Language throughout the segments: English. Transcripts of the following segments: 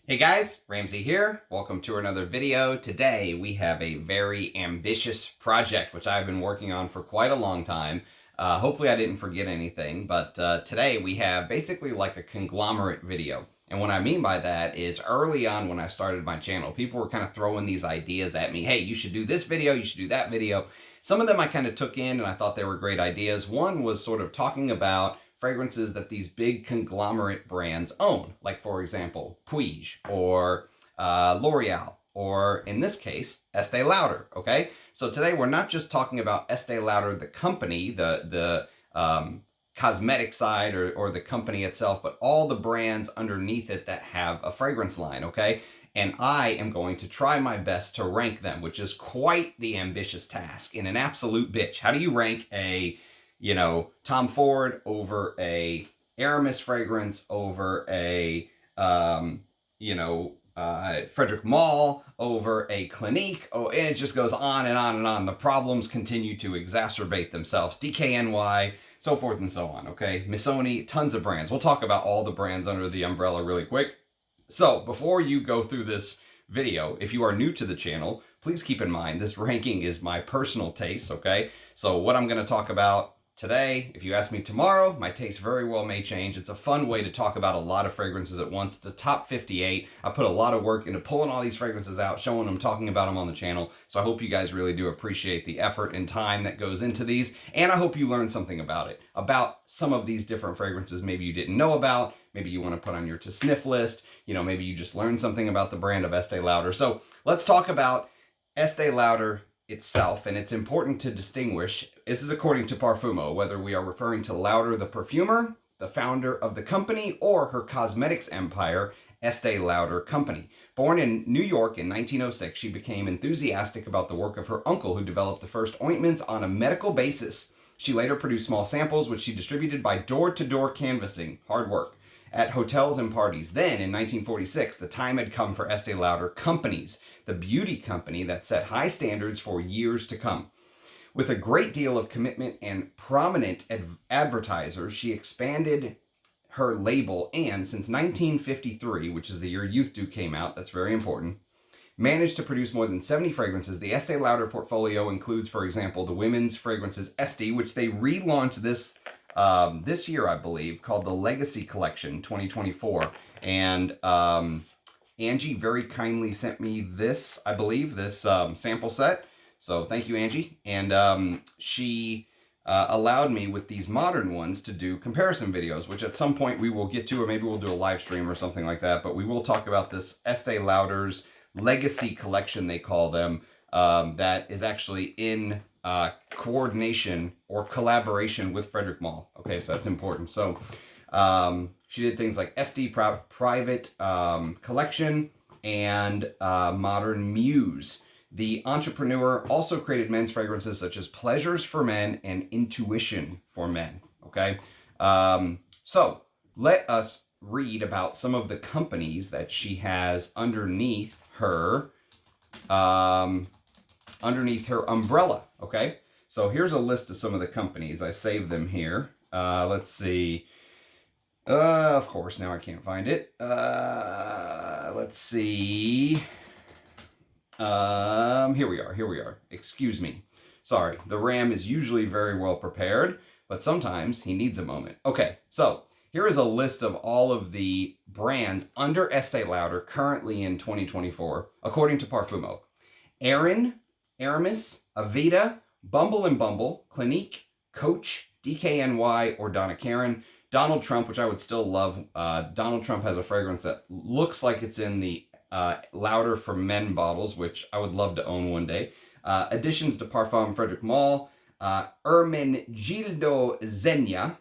Hey guys, Ramsey here. Welcome to another video. Today we have a very ambitious project which I've been working on for quite a long time. Hopefully I didn't forget anything, but today we have basically like a conglomerate video. And what I mean by that is early on when I started my channel, people were kind of throwing these ideas at me. Hey, you should do this video, you should do that video. Some of them I kind of took in and I thought they were great ideas. One was sort of talking about fragrances that these big conglomerate brands own, like for example, Puig or L'Oreal, or in this case, Estee Lauder, okay? So today we're not just talking about Estee Lauder, the company, the cosmetic side or the company itself, but all the brands underneath it that have a fragrance line, okay? And I am going to try my best to rank them, which is quite the ambitious task in an absolute bitch. How do you rank a Tom Ford over a Aramis fragrance over a, Frédéric Malle over a Clinique? Oh, and it just goes on and on and on. The problems continue to exacerbate themselves. DKNY, so forth and so on, okay? Missoni, tons of brands. We'll talk about all the brands under the umbrella really quick. So before you go through this video, if you are new to the channel, please keep in mind this ranking is my personal taste, okay? So what I'm going to talk about today, if you ask me tomorrow, my taste very well may change. It's a fun way to talk about a lot of fragrances at once. It's a top 58. I put a lot of work into pulling all these fragrances out, showing them, talking about them on the channel. So I hope you guys really do appreciate the effort and time that goes into these. And I hope you learn something about it, about some of these different fragrances maybe you didn't know about. Maybe you want to put on your to sniff list. Maybe you just learned something about the brand of Estee Lauder. So let's talk about Estee Lauder itself, and it's important to distinguish. This is according to Parfumo, whether we are referring to Lauder the perfumer, the founder of the company, or her cosmetics empire, Estee Lauder Company. Born in New York in 1906, she became enthusiastic about the work of her uncle, who developed the first ointments on a medical basis. She later produced small samples, which she distributed by door-to-door canvassing, hard work, at hotels and parties. Then, in 1946, the time had come for Estee Lauder Companies, the beauty company that set high standards for years to come. With a great deal of commitment and prominent advertisers, she expanded her label and, since 1953, which is the year Youth Dew came out, that's very important, managed to produce more than 70 fragrances. The Estee Lauder portfolio includes, for example, the women's fragrances Estee, which they relaunched this year, I believe, called the Legacy Collection 2024. And Angie very kindly sent me this, I believe, this sample set. So thank you, Angie. And she allowed me with these modern ones to do comparison videos, which at some point we will get to, or maybe we'll do a live stream or something like that. But we will talk about this Estee Lauder's Legacy Collection, they call them, that is actually in coordination or collaboration with Frédéric Malle. Okay, so that's important. So she did things like Estee Private Collection and Modern Muse. The entrepreneur also created men's fragrances such as Pleasures for Men and Intuition for Men. Okay, so let us read about some of the companies that she has underneath her umbrella. Okay, so here's a list of some of the companies. I saved them here. Let's see. Of course, now I can't find it. Let's see. Here we are. Excuse me. Sorry, the RAM is usually very well prepared, but sometimes he needs a moment. Okay, so here is a list of all of the brands under Estee Lauder currently in 2024, according to Parfumo. Aramis, Aveda, Bumble and Bumble, Clinique, Coach, DKNY, or Donna Karan. Donald Trump, which I would still love. Donald Trump has a fragrance that looks like it's in the Lauder for Men bottles, which I would love to own one day. Additions to Parfum Frédéric Malle, Ermenegildo Zegna,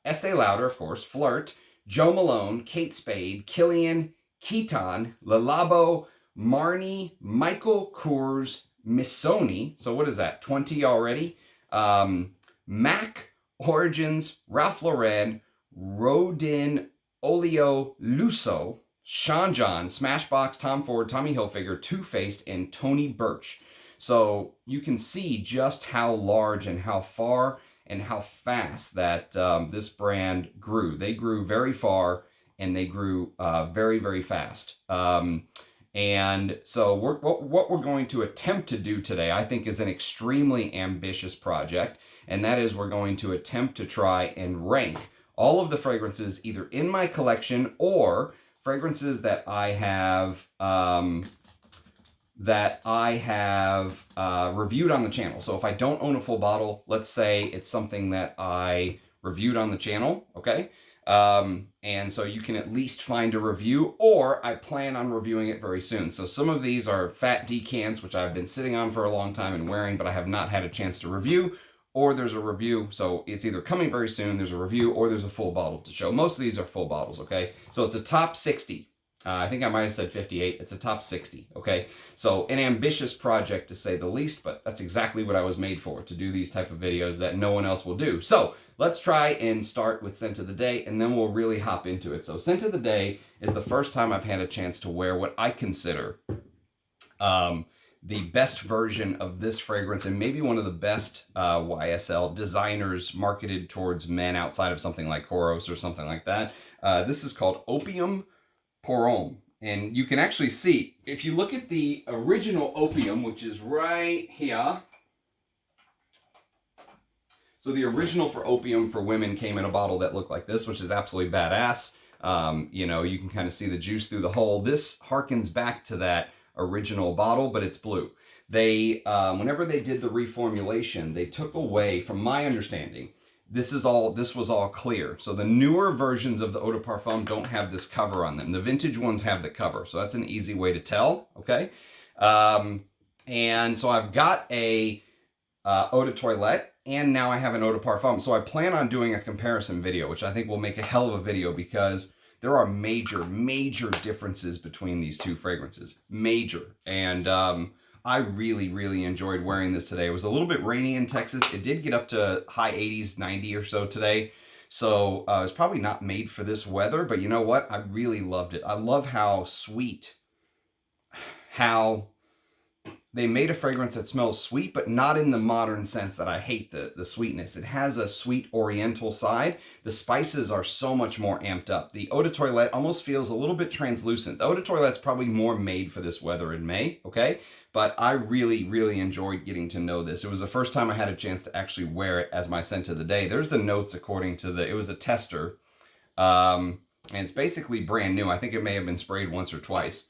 Estee Lauder, of course, Flirt, Jo Malone, Kate Spade, Kilian, Kilian, Le Labo, Marni, Michael Kors, Missoni. So what is that? 20 already. MAC, Origins, Ralph Lauren, Rodin, Olio Lusso, Sean John, Smashbox, Tom Ford, Tommy Hilfiger, Too Faced, and Tony Birch. So you can see just how large and how far and how fast that this brand grew. They grew very far and they grew very, very fast. And so what we're going to attempt to do today, I think, is an extremely ambitious project, and that is we're going to attempt to try and rank all of the fragrances either in my collection or fragrances that I have reviewed on the channel. So if I don't own a full bottle, let's say it's something that I reviewed on the channel, okay? And so you can at least find a review, or I plan on reviewing it very soon. So some of these are fat decants, which I've been sitting on for a long time and wearing, but I have not had a chance to review, or there's a review. So it's either coming very soon, there's a review, or there's a full bottle to show. Most of these are full bottles, okay? So it's a top 60. I think I might have said 58. It's a top 60, okay? So an ambitious project to say the least, but that's exactly what I was made for, to do these type of videos that no one else will do. So let's try and start with scent of the day, and then we'll really hop into it. So scent of the day is the first time I've had a chance to wear what I consider the best version of this fragrance, and maybe one of the best YSL designers marketed towards men outside of something like Koros or something like that. This is called Opium pour Homme. And you can actually see, if you look at the original Opium, which is right here. So the original for Opium for women came in a bottle that looked like this, which is absolutely badass. You know, you can kind of see the juice through the hole. This harkens back to that original bottle, but it's blue. They, whenever they did the reformulation, they took away, from my understanding, this was all clear. So the newer versions of the eau de parfum don't have this cover on them. The vintage ones have the cover. So that's an easy way to tell, okay? And so I've got a eau de toilette, and now I have an eau de parfum. So I plan on doing a comparison video, which I think will make a hell of a video, because there are major, major differences between these two fragrances. Major. And I really, really enjoyed wearing this today. It was a little bit rainy in Texas. It did get up to high 80s, 90 or so today. So it's probably not made for this weather, but you know what? I really loved it. I love how sweet, how they made a fragrance that smells sweet, but not in the modern sense that I hate the sweetness. It has a sweet oriental side. The spices are so much more amped up. The eau de toilette almost feels a little bit translucent. The eau de toilette's probably more made for this weather in May, okay? But I really, really enjoyed getting to know this. It was the first time I had a chance to actually wear it as my scent of the day. There's the notes according to it was a tester. And it's basically brand new. I think it may have been sprayed once or twice.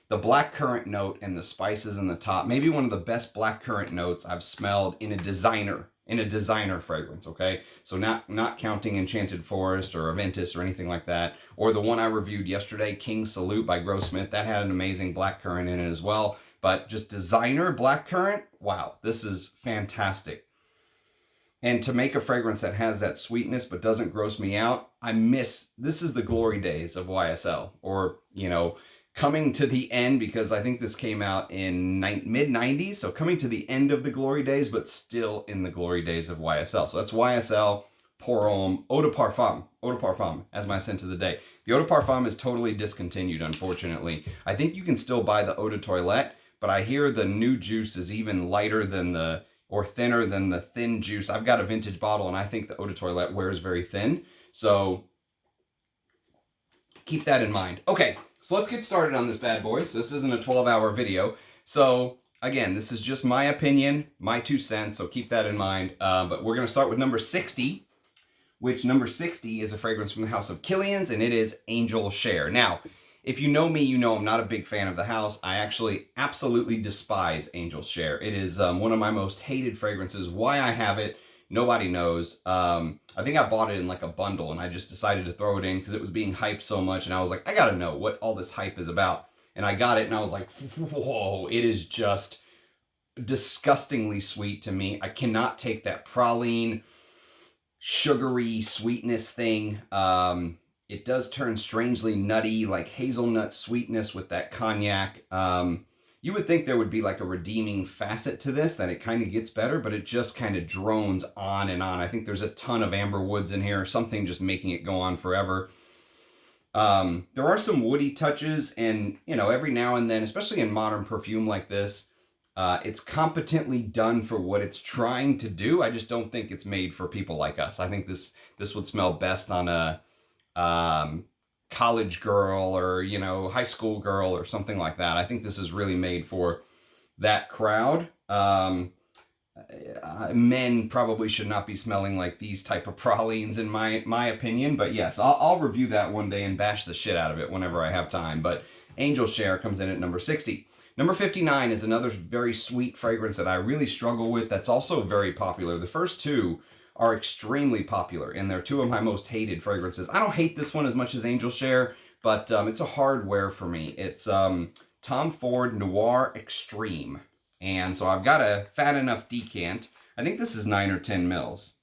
The blackcurrant note and the spices in the top, maybe one of the best blackcurrant notes I've smelled in a designer fragrance, okay? So not counting Enchanted Forest or Aventus or anything like that, or the one I reviewed yesterday, King Salute by Grossmith, that had an amazing blackcurrant in it as well. But just designer blackcurrant, wow, this is fantastic. And to make a fragrance that has that sweetness but doesn't gross me out, this is the glory days of YSL, or, you know, coming to the end, because I think this came out in mid-90s, so coming to the end of the glory days, but still in the glory days of YSL. So that's YSL, Pour Homme, Eau de Parfum as my scent of the day. The Eau de Parfum is totally discontinued, unfortunately. I think you can still buy the Eau de Toilette, but I hear the new juice is even lighter than or thinner than the thin juice. I've got a vintage bottle, and I think the Eau de Toilette wears very thin, so keep that in mind. Okay. So let's get started on this bad boy. So this isn't a 12-hour video. So again, this is just my opinion, my 2 cents, so keep that in mind. But we're going to start with number 60, which number 60 is a fragrance from the house of Kilian's, and it is Angel Share. Now, if you know me, you know I'm not a big fan of the house. I actually absolutely despise Angel Share. It is one of my most hated fragrances. Why I have it, nobody knows. I think I bought it in like a bundle, and I just decided to throw it in because it was being hyped so much, and I was like, I gotta know what all this hype is about. And I got it, and I was like, whoa, it is just disgustingly sweet to me. I cannot take that praline, sugary sweetness thing. It does turn strangely nutty, like hazelnut sweetness with that cognac. You would think there would be like a redeeming facet to this, that it kind of gets better, but it just kind of drones on and on. I think there's a ton of amber woods in here, something just making it go on forever. There are some woody touches, and, you know, every now and then, especially in modern perfume like this, it's competently done for what it's trying to do. I just don't think it's made for people like us. I think this would smell best on a college girl or, you know, high school girl or something like that. I think this is really made for that crowd. Men probably should not be smelling like these type of pralines in my opinion, but yes, I'll review that one day and bash the shit out of it whenever I have time. But Angel Share comes in at number 60. Number 59 is another very sweet fragrance that I really struggle with that's also very popular. The first two are extremely popular, and they're two of my most hated fragrances. I don't hate this one as much as Angel Share, but it's a hard wear for me. It's Tom Ford Noir Extreme. And so I've got a fat enough decant. I think this is 9 or 10 mils.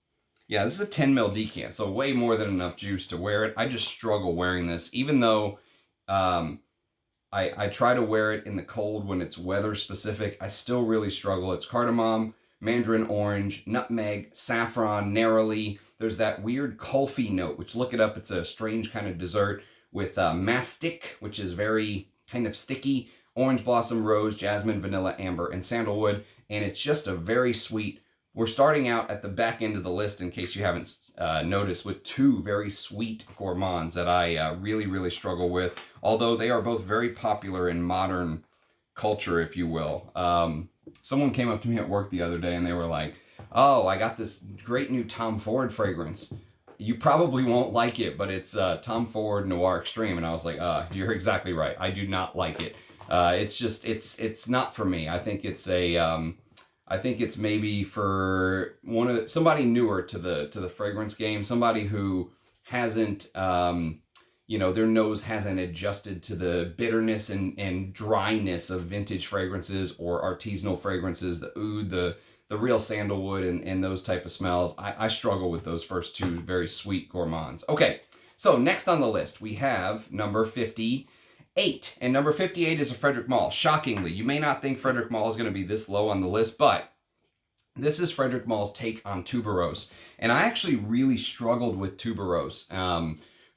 Yeah, this is a 10 mil decant, so way more than enough juice to wear it. I just struggle wearing this, even though I try to wear it in the cold when it's weather specific. I still really struggle. It's cardamom, mandarin orange, nutmeg, saffron, neroli. There's that weird kulfi note, which look it up. It's a strange kind of dessert with mastic, which is very kind of sticky, orange blossom, rose, jasmine, vanilla, amber, and sandalwood. And it's just a very sweet. We're starting out at the back end of the list, in case you haven't noticed, with two very sweet gourmands that I really, really struggle with, although they are both very popular in modern culture, if you will. Someone came up to me at work the other day and they were like, oh, I got this great new Tom Ford fragrance. You probably won't like it, but it's Tom Ford Noir Extreme. And I was like, you're exactly right. I do not like it. It's just, it's not for me. I think it's I think it's maybe for somebody newer to the fragrance game, somebody who hasn't, you know, their nose hasn't adjusted to the bitterness and dryness of vintage fragrances or artisanal fragrances, the oud, the real sandalwood and those type of smells. I struggle with those first two very sweet gourmands. Okay, so next on the list we have number 58. And number 58 is a Frédéric Malle. Shockingly, you may not think Frédéric Malle is going to be this low on the list, but this is Frédéric Malle's take on tuberose. And I actually really struggled with tuberose.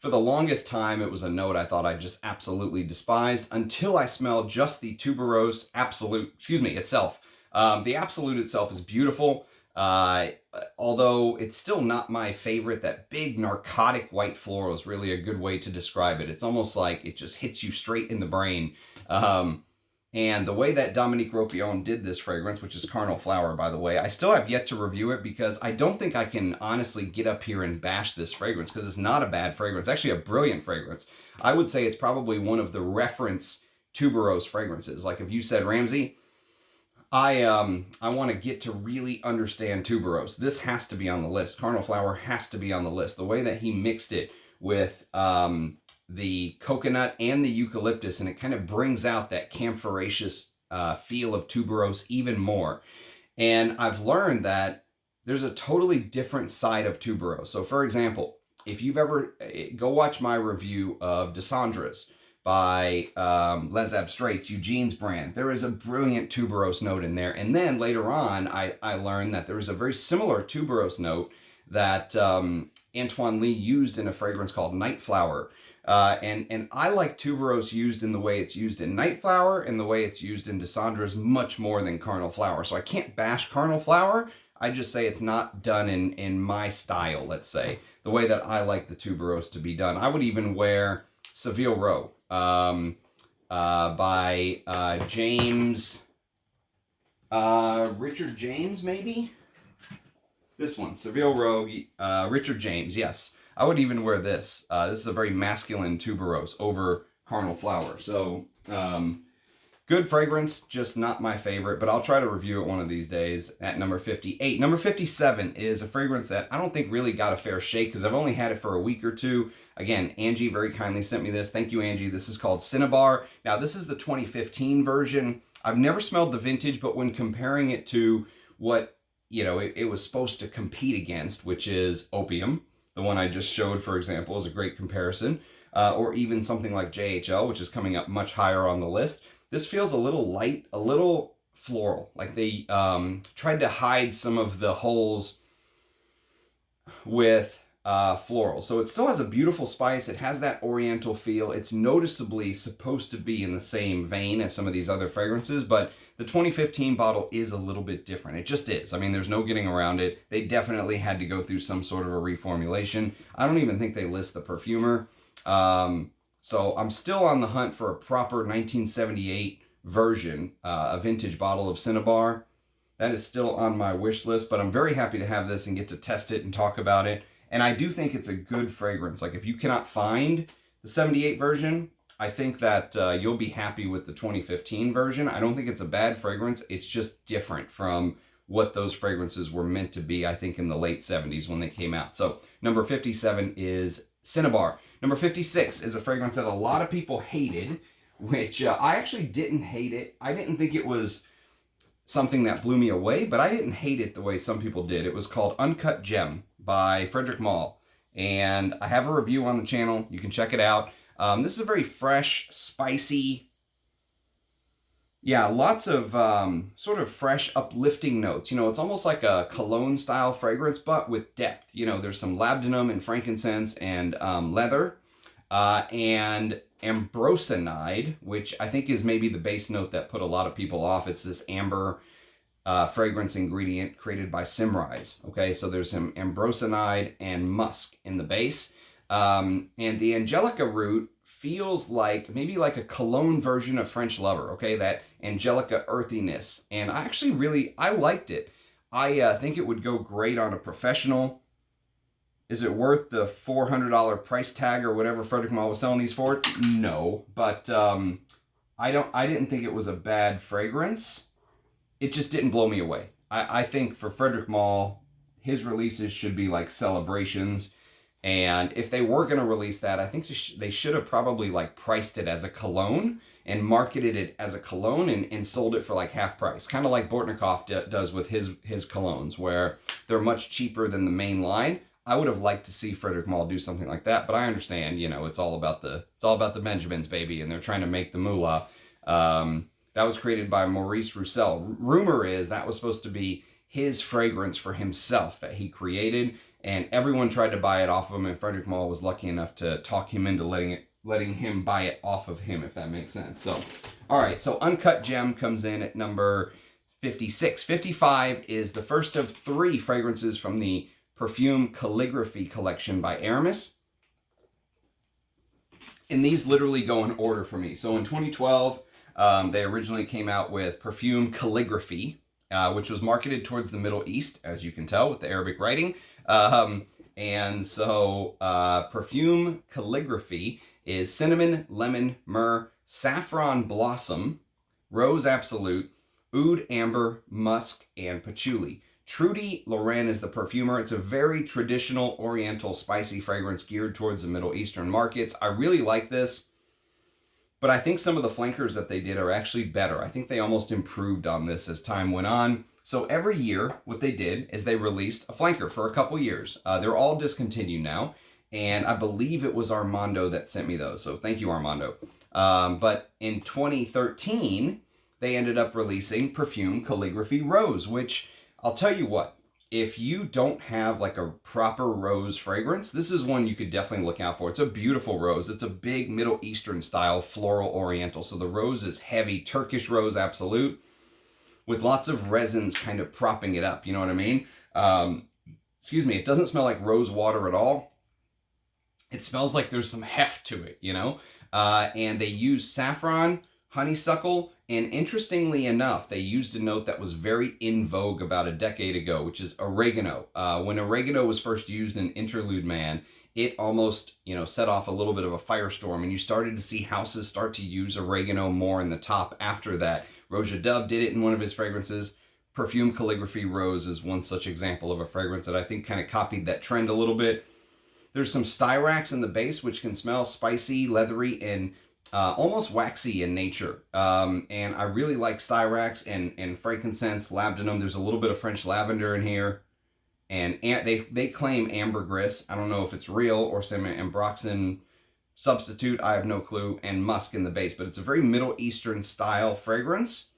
For the longest time, it was a note I thought I just absolutely despised until I smelled just the tuberose absolute, itself. The absolute itself is beautiful. Although it's still not my favorite. That big narcotic white floral is really a good way to describe it. It's almost like it just hits you straight in the brain. And the way that Dominique Ropion did this fragrance, which is Carnal Flower, by the way, I still have yet to review it because I don't think I can honestly get up here and bash this fragrance because it's not a bad fragrance. It's actually a brilliant fragrance. I would say it's probably one of the reference tuberose fragrances. Like if you said, Ramsey, I want to get to really understand tuberose, this has to be on the list. Carnal Flower has to be on the list. The way that he mixed it with the coconut and the eucalyptus, and it kind of brings out that camphoraceous feel of tuberose even more. And I've learned that there's a totally different side of tuberose. So for example, if you've ever, go watch my review of Descendres by Les Abstraits, Eugene's brand. There is a brilliant tuberose note in there. And then later on, I learned that there is a very similar tuberose note that Antoine Lee used in a fragrance called Night Flower. And I like tuberose used in the way it's used in Night Flower and the way it's used in Descendres much more than Carnal Flower. So I can't bash Carnal Flower. I just say it's not done in my style, let's say, the way that I like the tuberose to be done. I would even wear Seville Row by James, Richard James, maybe? This one, Seville Row, Richard James, yes. I would even wear this. This is a very masculine tuberose over Carnal Flower. So, good fragrance, just not my favorite, but I'll try to review it one of these days at number 58. Number 57 is a fragrance that I don't think really got a fair shake because I've only had it for a week or two. Again, Angie very kindly sent me this. Thank you, Angie. This is called Cinnabar. Now, this is the 2015 version. I've never smelled the vintage, but when comparing it to what, you know, it was supposed to compete against, which is Opium, the one I just showed, for example, is a great comparison. Or even something like JHL, which is coming up much higher on the list. This feels a little light, a little floral. Like they tried to hide some of the holes with floral. So it still has a beautiful spice. It has that oriental feel. It's noticeably supposed to be in the same vein as some of these other fragrances, but the 2015 bottle is a little bit different. It just is. I mean, there's no getting around it. They definitely had to go through some sort of a reformulation. I don't even think they list the perfumer. So I'm still on the hunt for a proper 1978 version, a vintage bottle of Cinnabar. That is still on my wish list, but I'm very happy to have this and get to test it and talk about it. And I do think it's a good fragrance. Like if you cannot find the 78 version, I think that you'll be happy with the 2015 version. I don't think it's a bad fragrance. It's just different from what those fragrances were meant to be, I think, in the late 70s when they came out. So number 57 is Cinnabar. Number 56 is a fragrance that a lot of people hated, which I actually didn't hate it. I didn't think it was something that blew me away, but I didn't hate it the way some people did. It was called Uncut Gem by Frédéric Malle, and I have a review on the channel. You can check it out. This is a very fresh, spicy, lots of sort of fresh, uplifting notes. You know, it's almost like a cologne-style fragrance, but with depth. You know, there's some labdanum and frankincense and leather, and ambrosanide, which I think is maybe the base note that put a lot of people off. It's this amber fragrance ingredient created by Symrise. Okay, so there's some ambrosanide and musk in the base. And the Angelica root feels like maybe like a cologne version of French Lover, okay? That Angelica earthiness. And I liked it. I think it would go great on a professional. Is it worth the $400 price tag or whatever Frédéric Malle was selling these for? No, but I didn't think it was a bad fragrance. It just didn't blow me away. I think for Frédéric Malle, his releases should be like celebrations. And if they were going to release that, I think they should have probably like priced it as a cologne and marketed it as a cologne and sold it for like half price. Kind of like Bortnikov does with his colognes, where they're much cheaper than the main line. I would have liked to see Frédéric Malle do something like that, but I understand, you know, it's all about the Benjamins, baby, and they're trying to make the moolah. That was created by Maurice Roussel. Rumor is that was supposed to be his fragrance for himself that he created, and everyone tried to buy it off of him, and Frédéric Malle was lucky enough to talk him into letting him buy it off of him, if that makes sense. So, all right, so Uncut Gem comes in at number 56. 55 is the first of 3 fragrances from the Perfume Calligraphy collection by Aramis. And these literally go in order for me. So in 2012, they originally came out with Perfume Calligraphy, which was marketed towards the Middle East, as you can tell with the Arabic writing. And so Perfume Calligraphy is cinnamon, lemon, myrrh, saffron blossom, rose absolute, oud, amber, musk, and patchouli. Trudy Loren is the perfumer. It's a very traditional oriental spicy fragrance geared towards the Middle Eastern markets. I really like this, but I think some of the flankers that they did are actually better. I think they almost improved on this as time went on. So every year, what they did is they released a flanker for a couple years. They're all discontinued now, and I believe it was Armando that sent me those, so thank you, Armando. But in 2013, they ended up releasing Perfume Calligraphy Rose, which, I'll tell you what, if you don't have like a proper rose fragrance, this is one you could definitely look out for. It's a beautiful rose. It's a big Middle Eastern style floral oriental. So the rose is heavy, Turkish rose absolute, with lots of resins kind of propping it up. You know what I mean? Excuse me, it doesn't smell like rose water at all. It smells like there's some heft to it, you know? And they use saffron, honeysuckle, and interestingly enough, they used a note that was very in vogue about a decade ago, which is oregano. When oregano was first used in Interlude Man, it almost, you know, set off a little bit of a firestorm, and you started to see houses start to use oregano more in the top after that. Roja Dove did it in one of his fragrances. Perfume Calligraphy Rose is one such example of a fragrance that I think kind of copied that trend a little bit. There's some styrax in the base, which can smell spicy, leathery, and almost waxy in nature. And I really like styrax and frankincense, labdanum. There's a little bit of French lavender in here. And they claim ambergris. I don't know if it's real or some ambroxan substitute. I have no clue. And musk in the base. But it's a very Middle Eastern style fragrance.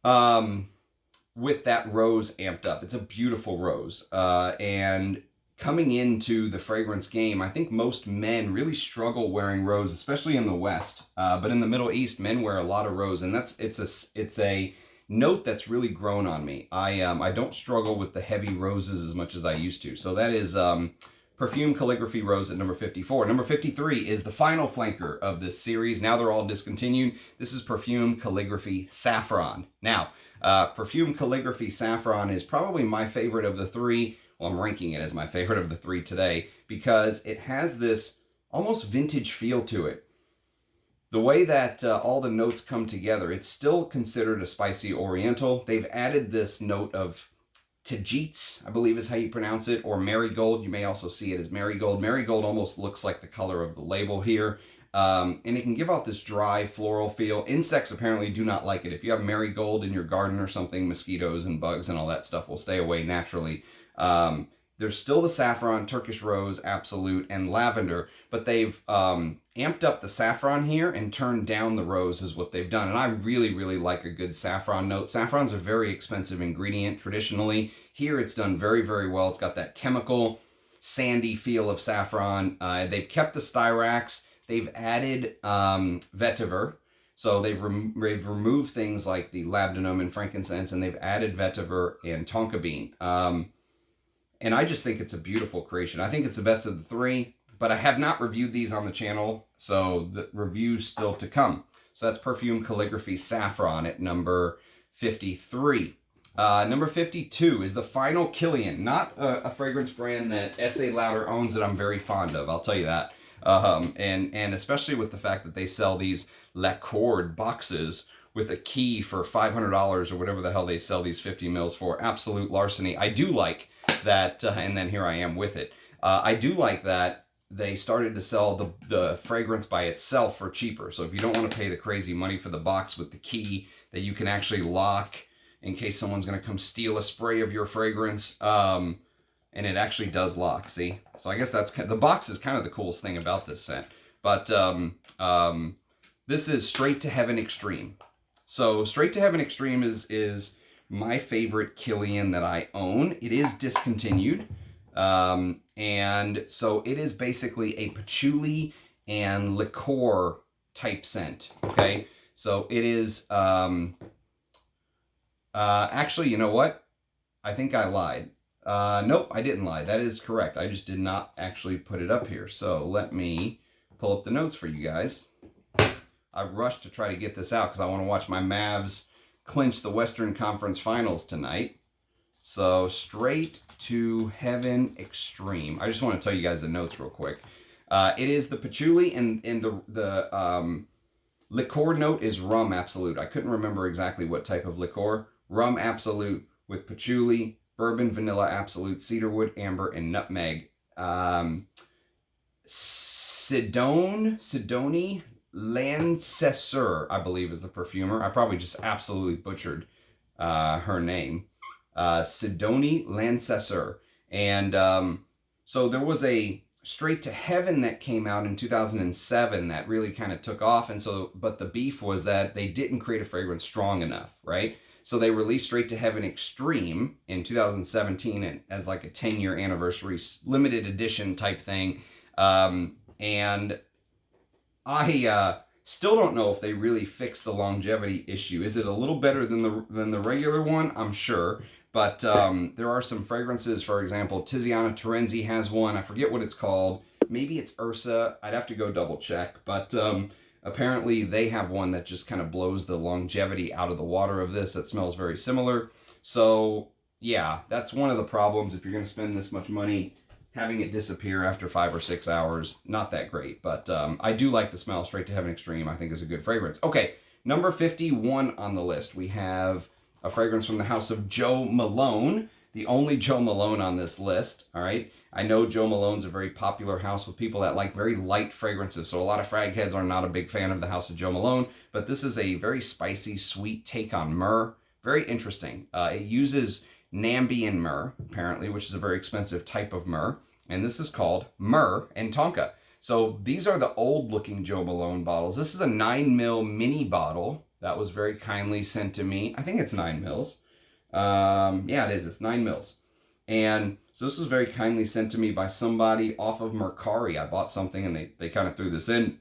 With that rose amped up. It's a beautiful rose. And coming into the fragrance game, I think most men really struggle wearing rose, especially in the West. But in the Middle East, men wear a lot of rose, and it's a note that's really grown on me. I don't struggle with the heavy roses as much as I used to. So that is Perfume Calligraphy Rose at number 54. Number 53 is the final flanker of this series. Now they're all discontinued. This is Perfume Calligraphy Saffron. Now, Perfume Calligraphy Saffron is probably my favorite of the three. Well, I'm ranking it as my favorite of the three today because it has this almost vintage feel to it. The way that all the notes come together, it's still considered a spicy oriental. They've added this note of Tajits, I believe is how you pronounce it, or marigold. You may also see it as marigold. Marigold almost looks like the color of the label here. And it can give off this dry floral feel. Insects apparently do not like it. If you have marigold in your garden or something, mosquitoes and bugs and all that stuff will stay away naturally. There's still the saffron, Turkish rose, absolute, and lavender, but they've amped up the saffron here and turned down the rose is what they've done. And I really, really like a good saffron note. Saffron's a very expensive ingredient traditionally. Here it's done very, very well. It's got that chemical, sandy feel of saffron. They've kept the styrax. They've added vetiver. So they've removed things like the labdanum and frankincense, and they've added vetiver and tonka bean. And I just think it's a beautiful creation. I think it's the best of the three, but I have not reviewed these on the channel, so the review's still to come. So that's Perfume Calligraphy Saffron at number 53. Number 52 is the final Kilian, not a fragrance brand that Estee Lauder owns that I'm very fond of, I'll tell you that. And especially with the fact that they sell these lacquered boxes with a key for $500 or whatever the hell they sell these 50 mils for. Absolute larceny. I do like that, and then here I am with it. I do like that they started to sell the fragrance by itself for cheaper. So if you don't want to pay the crazy money for the box with the key that you can actually lock in case someone's going to come steal a spray of your fragrance, and it actually does lock, see? So I guess that's the box is kind of the coolest thing about this scent. But this is Straight to Heaven Extreme. So Straight to Heaven Extreme is my favorite Kilian that I own. It is discontinued. And so it is basically a patchouli and liqueur type scent. Okay. So it is, actually, you know what? I think I lied. Nope, I didn't lie. That is correct. I just did not actually put it up here. So let me pull up the notes for you guys. I rushed to try to get this out because I want to watch my Mavs clinch the Western Conference Finals tonight. So Straight to Heaven Extreme. I just want to tell you guys the notes real quick. It is the patchouli and the liqueur note is rum absolute. I couldn't remember exactly what type of liqueur. Rum absolute with patchouli, bourbon, vanilla absolute, cedarwood, amber, and nutmeg. Sidonie Lancesseur, I believe, is the perfumer. I probably just absolutely butchered her name. Sidonie Lancesseur. And so there was a Straight to Heaven that came out in 2007 that really kind of took off. And so, but the beef was that they didn't create a fragrance strong enough, right? So they released Straight to Heaven Extreme in 2017 and as like a 10-year anniversary limited edition type thing. And I still don't know if they really fixed the longevity issue. Is it a little better than the regular one? I'm sure. But there are some fragrances, for example, Tiziana Terenzi has one. I forget what it's called. Maybe it's Ursa. I'd have to go double check. But apparently they have one that just kind of blows the longevity out of the water of this that smells very similar. So yeah, that's one of the problems if you're going to spend this much money. Having it disappear after 5 or 6 hours, not that great. But I do like the smell. Straight to Heaven Extreme, I think, is a good fragrance. Okay, number 51 on the list. We have a fragrance from the house of Jo Malone, the only Jo Malone on this list, all right? I know Jo Malone's a very popular house with people that like very light fragrances, so a lot of frag heads are not a big fan of the house of Jo Malone, but this is a very spicy, sweet take on myrrh. Very interesting. It uses Nambian myrrh, apparently, which is a very expensive type of myrrh, and this is called Myrrh and Tonka. So these are the old-looking Jo Malone bottles. This is a 9 ml mini bottle that was very kindly sent to me. I think it's 9 mils. Yeah, it is. It's 9 mils. And so this was very kindly sent to me by somebody off of Mercari. I bought something and they kind of threw this in.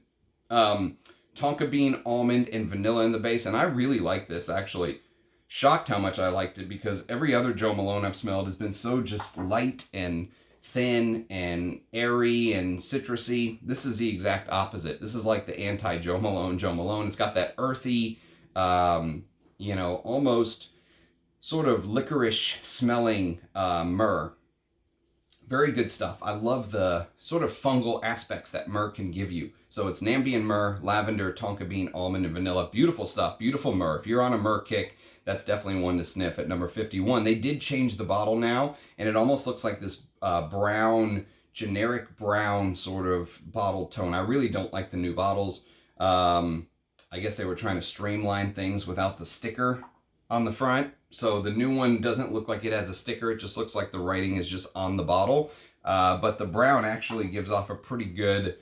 Tonka bean, almond, and vanilla in the base. And I really like this, actually. Shocked how much I liked it because every other Jo Malone I've smelled has been so just light and thin and airy and citrusy. This is the exact opposite. This is like the anti-Jo Malone Jo Malone. It's got that earthy, almost sort of licorice smelling myrrh. Very good stuff. I love the sort of fungal aspects that myrrh can give you. So it's Nambian myrrh, lavender, tonka bean, almond, and vanilla. Beautiful stuff. Beautiful myrrh. If you're on a myrrh kick, that's definitely one to sniff at number 51. They did change the bottle now, and it almost looks like this brown, generic brown sort of bottle tone. I really don't like the new bottles. I guess they were trying to streamline things without the sticker on the front. So the new one doesn't look like it has a sticker. It just looks like the writing is just on the bottle. But the brown actually gives off a pretty good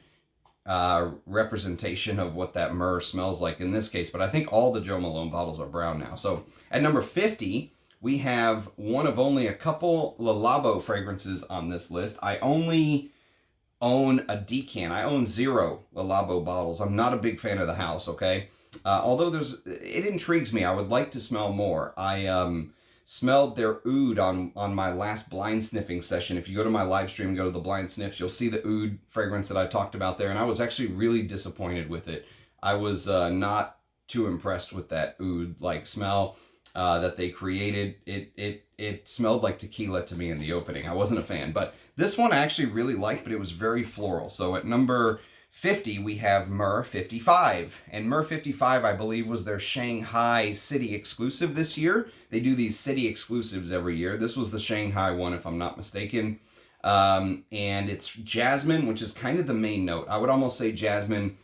representation of what that myrrh smells like in this case. But I think all the Jo Malone bottles are brown now. So at number 50, we have one of only a couple Le Labo fragrances on this list. I only own a decan. I own 0 Le Labo bottles. I'm not a big fan of the house, okay? Although it intrigues me. I would like to smell more. I smelled their oud on my last blind sniffing session. If you go to my live stream and go to the blind sniffs, you'll see the oud fragrance that I talked about there, and I was actually really disappointed with it. I was not too impressed with that oud-like smell that they created. It smelled like tequila to me in the opening. I wasn't a fan, but this one I actually really liked, but it was very floral. So at number 50, we have Myrrh 55. And Myrrh 55, I believe, was their Shanghai city exclusive this year. They do these city exclusives every year. This was the Shanghai one, if I'm not mistaken. And it's jasmine, which is kind of the main note. I would almost say jasmine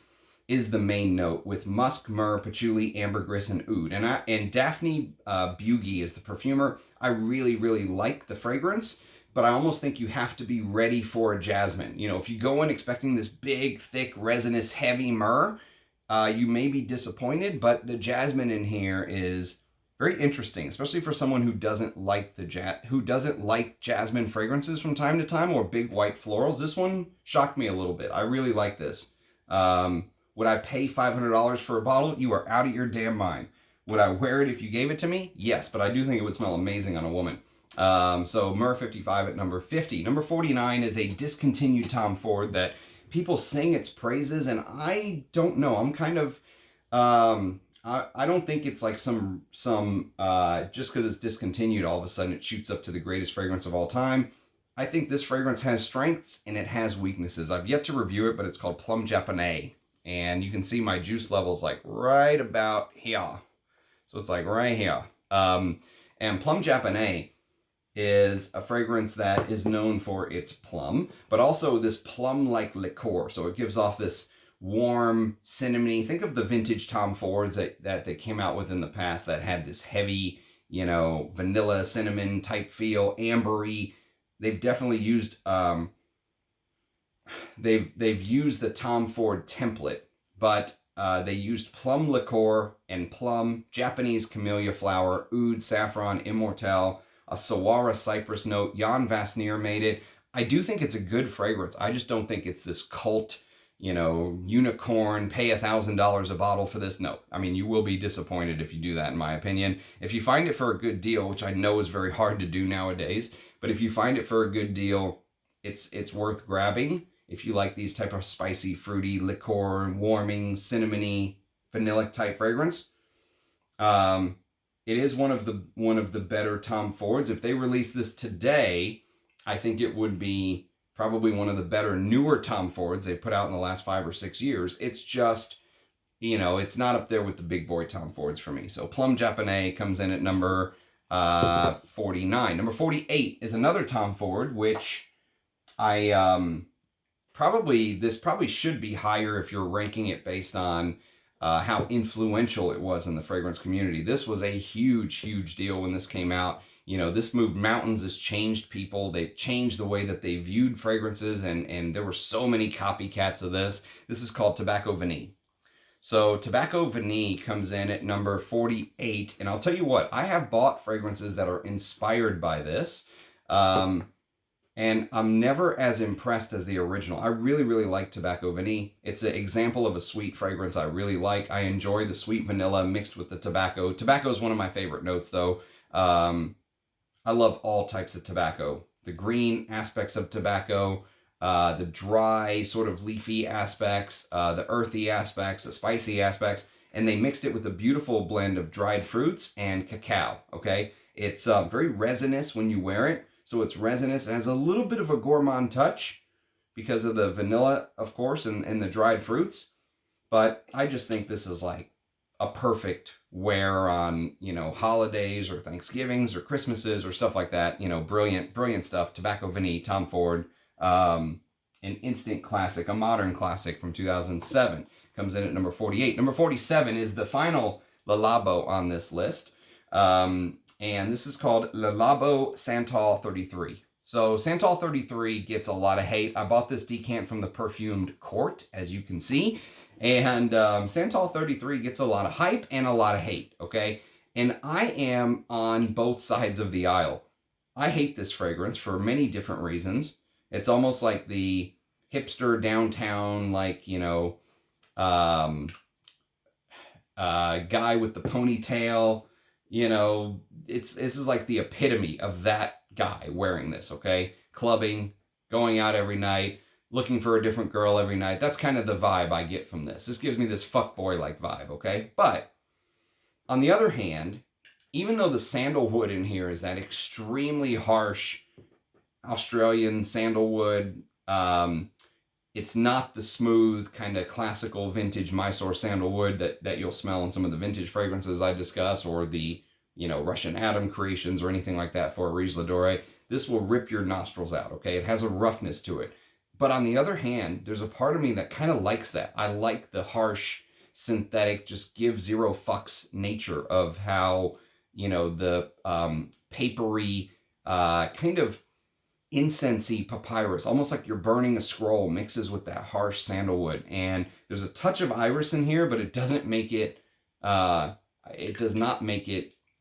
is the main note, with musk, myrrh, patchouli, ambergris, and oud. And Daphne Bugie is the perfumer. I really, really like the fragrance, but I almost think you have to be ready for a jasmine. You know, if you go in expecting this big, thick, resinous, heavy myrrh, you may be disappointed, but the jasmine in here is very interesting, especially for someone who doesn't like jasmine fragrances from time to time, or big white florals. This one shocked me a little bit. I really like this. Would I pay $500 for a bottle? You are out of your damn mind. Would I wear it if you gave it to me? Yes, but I do think it would smell amazing on a woman. So Myrrh 55 at number 50. Number 49 is a discontinued Tom Ford that people sing its praises, and I don't know. I'm kind of, I don't think it's like some just because it's discontinued, all of a sudden it shoots up to the greatest fragrance of all time. I think this fragrance has strengths and it has weaknesses. I've yet to review it, but it's called Plum Japonais. And you can see my juice levels like right about here. So it's like right here. And Plum Japonais is a fragrance that is known for its plum, but also this plum-like liqueur. So it gives off this warm, cinnamony. Think of the vintage Tom Fords that they came out with in the past that had this heavy, vanilla, cinnamon type feel, ambery. They've definitely used they've used the Tom Ford template, but they used plum liqueur and plum, Japanese camellia flower, oud, saffron, immortelle, a saguaro cypress note. Jan Vasnier made it. I do think it's a good fragrance. I just don't think it's this cult, unicorn, pay $1,000 a bottle for this. No. I mean, you will be disappointed if you do that, in my opinion. If you find it for a good deal, which I know is very hard to do nowadays, but if you find it for a good deal, it's worth grabbing. If you like these type of spicy, fruity, liqueur, warming, cinnamony, vanillic type fragrance, it is one of the better Tom Fords. If they release this today, I think it would be probably one of the better, newer Tom Fords they put out in the last 5 or 6 years. It's just, it's not up there with the big boy Tom Fords for me. So Plum Japonais comes in at number 49. Number 48 is another Tom Ford, which this probably should be higher if you're ranking it based on how influential it was in the fragrance community. This was a huge, huge deal when this came out. This moved mountains. This changed people. They changed the way that they viewed fragrances, and there were so many copycats of this. This is called Tobacco Vanille. So Tobacco Vanille comes in at number 48, and I'll tell you what, I have bought fragrances that are inspired by this, and I'm never as impressed as the original. I really, really like Tobacco Vanille. It's an example of a sweet fragrance I really like. I enjoy the sweet vanilla mixed with the tobacco. Tobacco is one of my favorite notes, though. I love all types of tobacco. the green aspects of tobacco, the dry sort of leafy aspects, the earthy aspects, the spicy aspects, and they mixed it with a beautiful blend of dried fruits and cacao, okay? It's very resinous when you wear it, so it's resinous. It has a little bit of a gourmand touch because of the vanilla, of course, and the dried fruits, but I just think this is like a perfect wear on, holidays or Thanksgivings or Christmases or stuff like that. Brilliant stuff. Tobacco Vanille, Tom Ford, an instant classic, a modern classic from 2007. Comes in at number 48. Number 47 is the final Le Labo on this list. And this is called Le Labo Santal 33. So Santal 33 gets a lot of hate. I bought this decant from the Perfumed Court, as you can see. And Santal 33 gets a lot of hype and a lot of hate, okay? And I am on both sides of the aisle. I hate this fragrance for many different reasons. It's almost like the hipster downtown, guy with the ponytail. This is like the epitome of that guy wearing this, okay? Clubbing, going out every night, looking for a different girl every night. That's kind of the vibe I get from this. This gives me this fuckboy-like vibe, okay? But on the other hand, even though the sandalwood in here is that extremely harsh Australian sandalwood, it's not the smooth kind of classical vintage Mysore sandalwood that you'll smell in some of the vintage fragrances I discuss, or the Russian Atom creations or anything like that for Riz Ladore. This will rip your nostrils out, okay? It has a roughness to it. But on the other hand, there's a part of me that kind of likes that. I like the harsh, synthetic, just give zero fucks nature of how, the papery, kind of incensey papyrus, almost like you're burning a scroll, mixes with that harsh sandalwood. And there's a touch of iris in here, but it doesn't make it,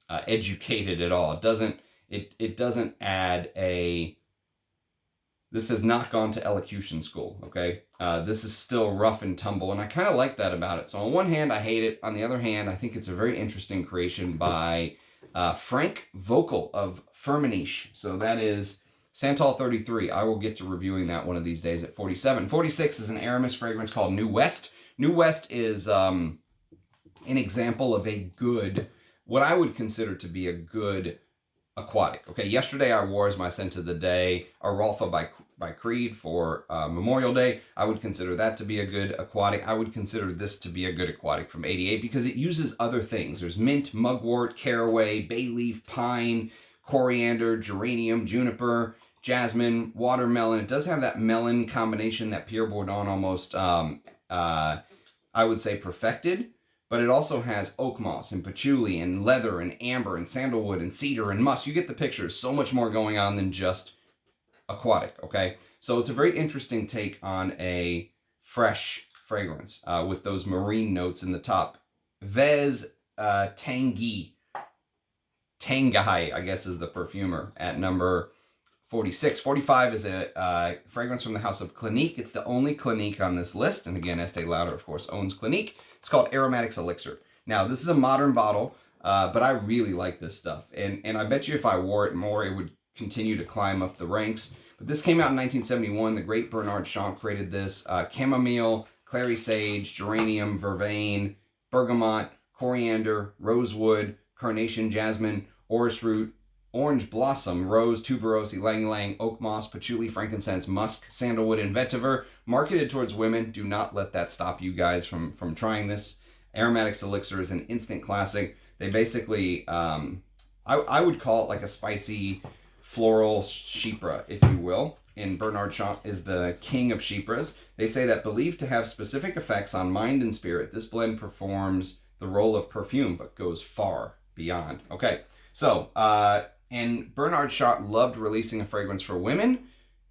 educated at all. It doesn't add a, this has not gone to elocution school, okay? This is still rough and tumble, and I kind of like that about it. So on one hand, I hate it. On the other hand, I think it's a very interesting creation by Frank Vocal of Firmenich. So that is Santal 33. I will get to reviewing that one of these days at 47. 46 is an Aramis fragrance called New West. New West is an example of a good, what I would consider to be a good aquatic. Okay, yesterday I wore as my scent of the day Aralfa by Creed for Memorial Day. I would consider that to be a good aquatic. I would consider this to be a good aquatic from 88 because it uses other things. There's mint, mugwort, caraway, bay leaf, pine, coriander, geranium, juniper, jasmine, watermelon. It does have that melon combination that Pierre Bourdon almost, I would say, perfected. But it also has oak moss and patchouli and leather and amber and sandalwood and cedar and musk. You get the picture. So much more going on than just aquatic, okay? So it's a very interesting take on a fresh fragrance with those marine notes in the top. Vez Tanguy, I guess is the perfumer, at number 46. 45 is a fragrance from the house of Clinique. It's the only Clinique on this list. And again, Estee Lauder, of course, owns Clinique. It's called Aromatics Elixir. Now, this is a modern bottle, but I really like this stuff. And I bet you if I wore it more, it would continue to climb up the ranks. But this came out in 1971. The great Bernard Chant created this. Chamomile, clary sage, geranium, vervain, bergamot, coriander, rosewood, carnation, jasmine, orris root, orange blossom, rose, tuberose, ylang ylang, oak moss, patchouli, frankincense, musk, sandalwood, and vetiver. Marketed towards women. Do not let that stop you guys from trying this. Aromatics Elixir is an instant classic. They basically, I would call it like a spicy floral chypre, if you will. And Bernard Chant is the king of chypres. They say that believed to have specific effects on mind and spirit, this blend performs the role of perfume, but goes far beyond. Okay, so, and Bernard Chant loved releasing a fragrance for women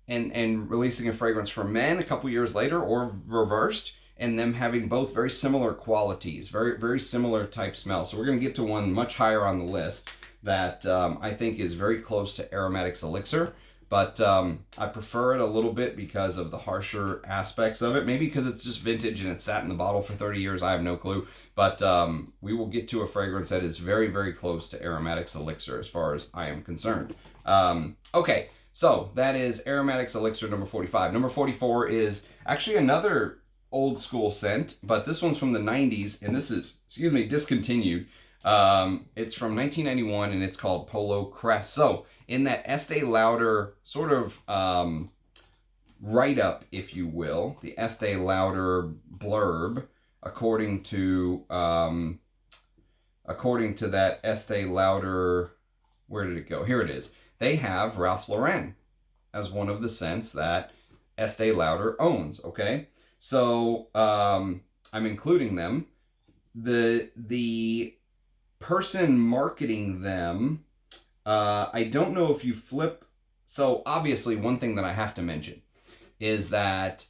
and releasing a fragrance for men a couple years later, or reversed, and them having both very similar qualities, very, very similar type smell. So we're going to get to one much higher on the list that I think is very close to Aromatics Elixir, but I prefer it a little bit because of the harsher aspects of it. Maybe because it's just vintage and it's sat in the bottle for 30 years, I have no clue. But we will get to a fragrance that is very, very close to Aromatics Elixir as far as I am concerned. Okay, So that is Aromatics Elixir number 45. Number 44 is actually another old school scent, but this one's from the 90s, and this is, excuse me, discontinued. It's from 1991, and it's called Polo Crest. So in that Estee Lauder sort of write-up, if you will, the Estee Lauder blurb, according to that Estee Lauder, where did it go? Here it is. They have Ralph Lauren as one of the scents that Estee Lauder owns. Okay, so I'm including them. The person marketing them, I don't know if you flip. So obviously, one thing that I have to mention is that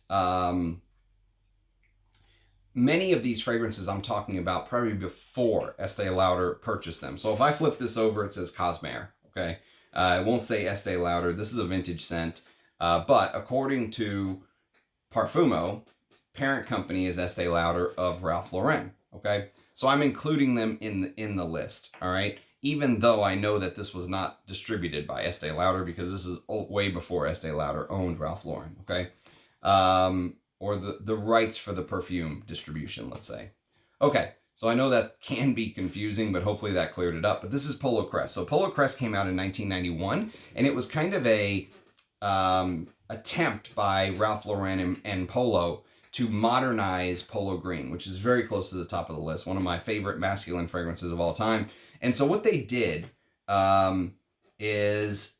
many of these fragrances I'm talking about probably before Estee Lauder purchased them. So if I flip this over, it says Cosmere. Okay, it won't say Estee Lauder. This is a vintage scent, but according to Parfumo, parent company is Estee Lauder of Ralph Lauren. Okay, so I'm including them in the list. All right, even though I know that this was not distributed by Estee Lauder because this is way before Estee Lauder owned Ralph Lauren. Okay, or the rights for the perfume distribution, let's say. Okay, so I know that can be confusing, but hopefully that cleared it up. But this is Polo Crest. So Polo Crest came out in 1991, and it was kind of a attempt by Ralph Lauren and Polo to modernize Polo Green, which is very close to the top of the list, one of my favorite masculine fragrances of all time. And so what they did is,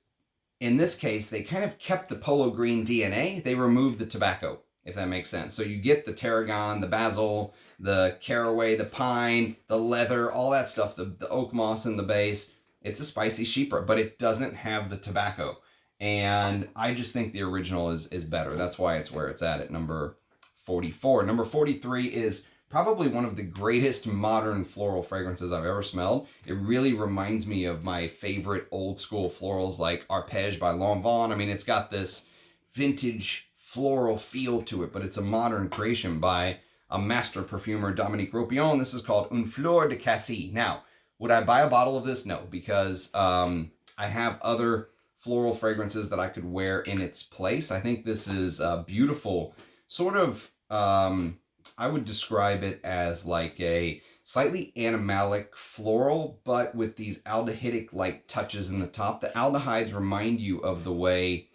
in this case, they kind of kept the Polo Green DNA. They removed the tobacco, if that makes sense. So you get the tarragon, the basil, the caraway, the pine, the leather, all that stuff, the oak moss in the base. It's a spicy chypre, but it doesn't have the tobacco. And I just think the original is better. That's why it's where it's at number 44. Number 43 is probably one of the greatest modern floral fragrances I've ever smelled. It really reminds me of my favorite old school florals like Arpège by Lanvin. I mean, it's got this vintage floral feel to it, but it's a modern creation by a master perfumer, Dominique Ropion. This is called Une Fleur de Cassis. Now, would I buy a bottle of this? No, because I have other floral fragrances that I could wear in its place. I think this is a beautiful sort of, I would describe it as like a slightly animalic floral, but with these aldehydic-like touches in the top. The aldehydes remind you of the way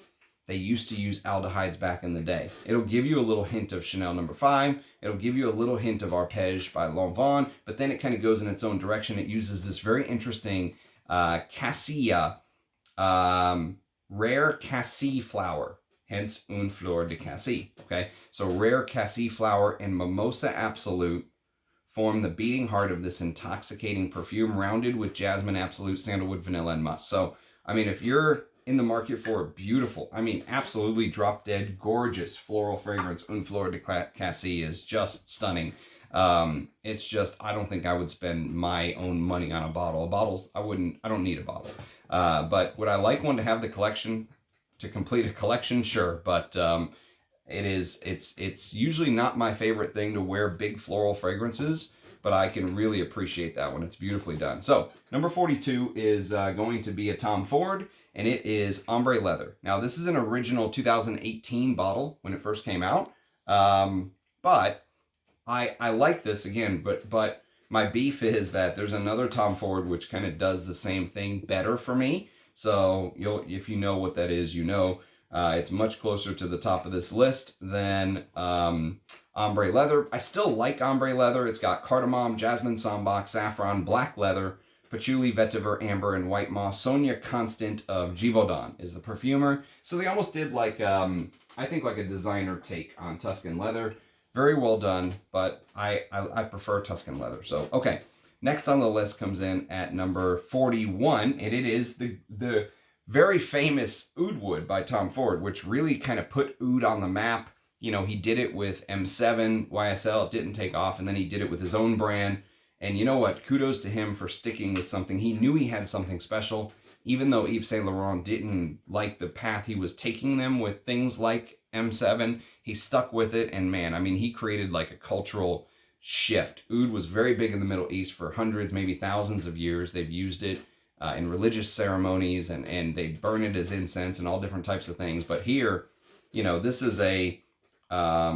they used to use aldehydes back in the day. It'll give you a little hint of Chanel No. 5. It'll give you a little hint of Arpège by Lanvin, but then it kind of goes in its own direction. It uses this very interesting cassia, rare cassis flower, hence Une Fleur de Cassis. Okay, so rare cassis flower and Mimosa Absolute form the beating heart of this intoxicating perfume, rounded with jasmine absolute, sandalwood, vanilla, and musk. So, I mean, if you're in the market for a beautiful, I mean, absolutely drop dead, gorgeous floral fragrance, Une Fleur de Cassis is just stunning. It's just, I don't think I would spend my own money on a bottle. Bottles, I don't need a bottle. But would I like one to have the collection, to complete a collection? Sure, but it's usually not my favorite thing to wear big floral fragrances, but I can really appreciate that one. It's beautifully done. So number 42 is going to be a Tom Ford, and it is Ombre Leather. Now this is an original 2018 bottle when it first came out, but I like this again, but my beef is that there's another Tom Ford which kind of does the same thing better for me. So if you know what that is, you know. It's much closer to the top of this list than Ombre Leather. I still like Ombre Leather. It's got cardamom, jasmine, sambac, saffron, black leather, patchouli, vetiver, amber, and white moss. Sonia Constant of Givaudan is the perfumer. So they almost did like, I think like a designer take on Tuscan leather. Very well done, but I prefer Tuscan leather. So, okay. Next on the list comes in at number 41, and it is the very famous Oud Wood by Tom Ford, which really kind of put Oud on the map. You know, he did it with M7, YSL, it didn't take off, and then he did it with his own brand. And you know what? Kudos to him for sticking with something. He knew he had something special, even though Yves Saint Laurent didn't like the path he was taking them with things like M7. He stuck with it, and man, I mean, he created like a cultural shift. Oud was very big in the Middle East for hundreds, maybe thousands of years. They've used it. in religious ceremonies, and they burn it as incense and all different types of things. But here, this is a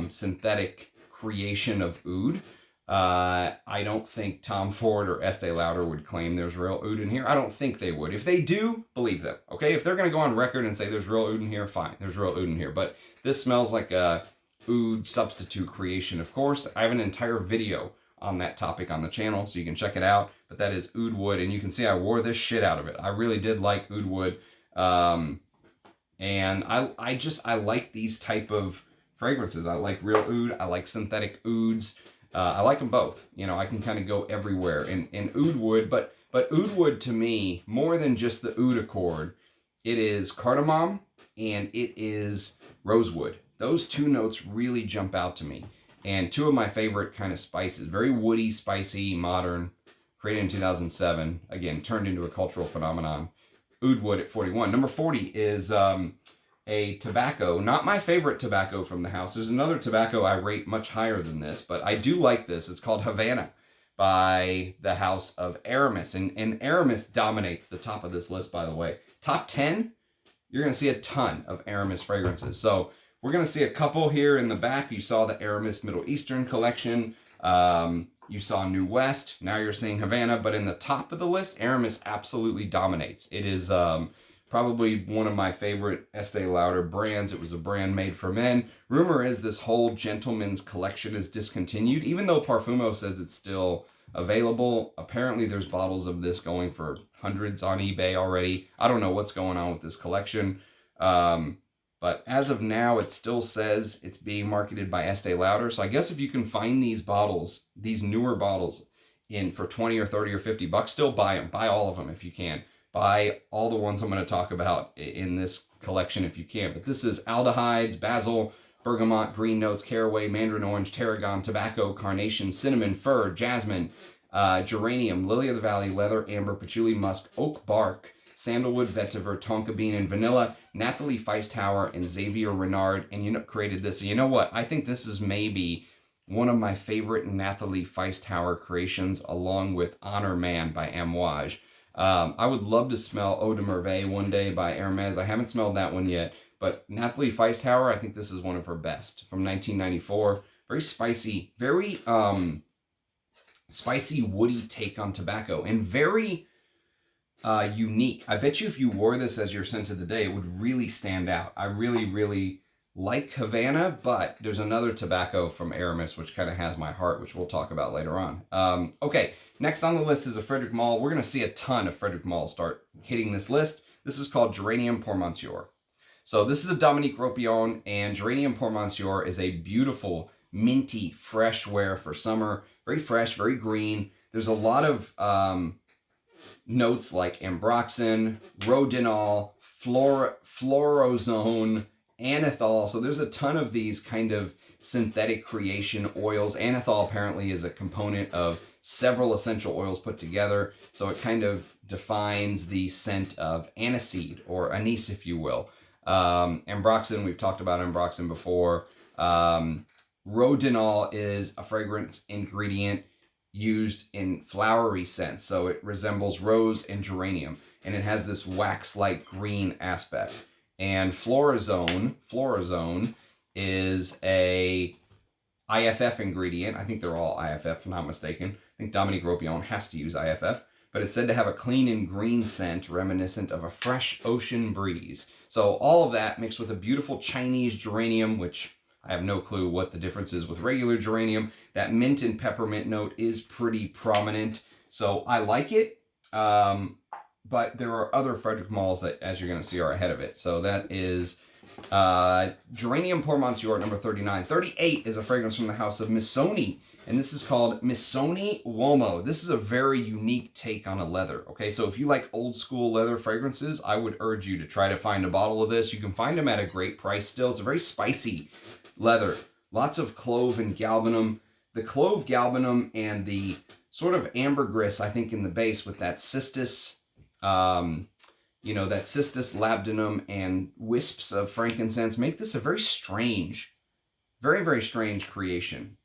synthetic creation of oud. I don't think Tom Ford or Estee Lauder would claim there's real oud in here. I don't think they would. If they do, believe them. Okay, if they're going to go on record and say there's real oud in here, fine, there's real oud in here. But this smells like a oud substitute creation. Of course, I have an entire video on that topic on the channel, so you can check it out. But that is oud wood, and you can see I wore this shit out of it. I really did like oud wood, and I like these type of fragrances. I like real oud. I like synthetic ouds. I like them both. I can kind of go everywhere in oud wood, but oud wood to me, more than just the oud accord, it is cardamom and it is rosewood. Those two notes really jump out to me. And two of my favorite kind of spices, very woody, spicy, modern, created in 2007, again, turned into a cultural phenomenon. Oud wood at 41. Number 40 is a tobacco, not my favorite tobacco from the house. There's another tobacco I rate much higher than this, but I do like this. It's called Havana by the house of Aramis. And Aramis dominates the top of this list, by the way. Top 10, you're going to see a ton of Aramis fragrances. So we're going to see a couple here in the back. You saw the Aramis Middle Eastern collection. You saw New West. Now you're seeing Havana. But in the top of the list, Aramis absolutely dominates. It is probably one of my favorite Estee Lauder brands. It was a brand made for men. Rumor is this whole gentleman's collection is discontinued, even though Parfumo says it's still available. Apparently there's bottles of this going for hundreds on eBay already. I don't know what's going on with this collection. But as of now, it still says it's being marketed by Estee Lauder. So I guess if you can find these bottles, these newer bottles, for 20 or 30 or 50 bucks, still buy them. Buy all of them if you can. Buy all the ones I'm going to talk about in this collection if you can. But this is aldehydes, basil, bergamot, green notes, caraway, mandarin orange, tarragon, tobacco, carnation, cinnamon, fir, jasmine, geranium, lily of the valley, leather, amber, patchouli, musk, oak bark, sandalwood, vetiver, tonka bean, and vanilla. Nathalie Feistauer and Xavier Renard created this. And you know what? I think this is maybe one of my favorite Nathalie Feistauer creations, along with Honor Man by Amouage. I would love to smell Eau de Merveille one day by Hermes. I haven't smelled that one yet, but Nathalie Feistauer, I think this is one of her best from 1994. Very spicy, very spicy, woody take on tobacco, and very unique. I bet you if you wore this as your scent of the day, it would really stand out. I really, really like Havana, but there's another tobacco from Aramis which kind of has my heart, which we'll talk about later on. Okay, next on the list is a Frédéric Malle. We're going to see a ton of Frédéric Malle start hitting this list. This is called Geranium Pour Monsieur. So this is a Dominique Ropion, and Geranium Pour Monsieur is a beautiful, minty, fresh wear for summer. Very fresh, very green. There's a lot of notes like ambroxan, rhodinol, fluorozone, anethol. So there's a ton of these kind of synthetic creation oils. Anethol apparently is a component of several essential oils put together. So it kind of defines the scent of aniseed, or anise, if you will. Ambroxan, we've talked about ambroxan before. Rhodinol is a fragrance ingredient used in flowery scents. So it resembles rose and geranium, and it has this wax-like green aspect. And fluorozone is a IFF ingredient. I think they're all IFF, if I'm not mistaken. I think Dominique Ropion has to use IFF. But it's said to have a clean and green scent reminiscent of a fresh ocean breeze. So all of that mixed with a beautiful Chinese geranium, which I have no clue what the difference is with regular geranium. That mint and peppermint note is pretty prominent. So I like it. But there are other Frédéric Malles that, as you're going to see, are ahead of it. So that is Geranium Pour Monsieur, number 39. 38 is a fragrance from the house of Missoni, and this is called Missoni Uomo. This is a very unique take on a leather. Okay, so if you like old school leather fragrances, I would urge you to try to find a bottle of this. You can find them at a great price still. It's a very spicy leather. Lots of clove and galbanum. The clove, galbanum, and the sort of ambergris, I think, in the base with that cistus, that cistus labdanum and wisps of frankincense make this a very strange, very, very strange creation.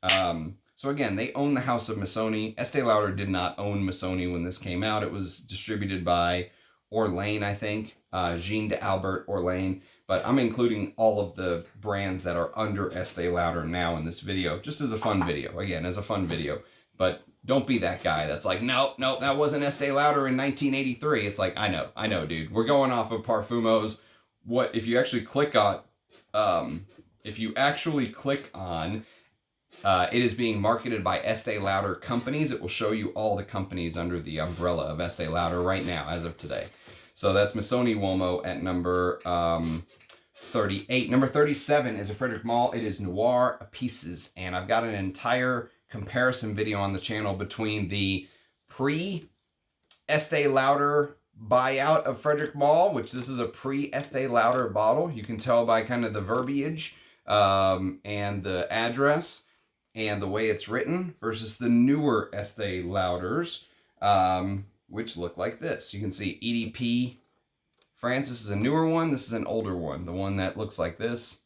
So again, they own the house of Missoni. Estee Lauder did not own Missoni when this came out. It was distributed by Orlane, I think, Jean d'Albert Orlane. But I'm including all of the brands that are under Estee Lauder now in this video, just as a fun video. Again, as a fun video. But don't be that guy that's like, no, that wasn't Estee Lauder in 1983. It's like, I know, dude. We're going off of Parfumos. What if you actually click on, it is being marketed by Estee Lauder companies. It will show you all the companies under the umbrella of Estee Lauder right now, as of today. So that's Missoni Uomo at number 38. Number 37 is a Frédéric Malle. It is Noir Pieces. And I've got an entire comparison video on the channel between the pre-Estee Lauder buyout of Frédéric Malle, which this is a pre-Estee Lauder bottle. You can tell by kind of the verbiage and the address and the way it's written, versus the newer Estee Lauders, which look like this. You can see EDP France. This is a newer one. This is an older one. The one that looks like this,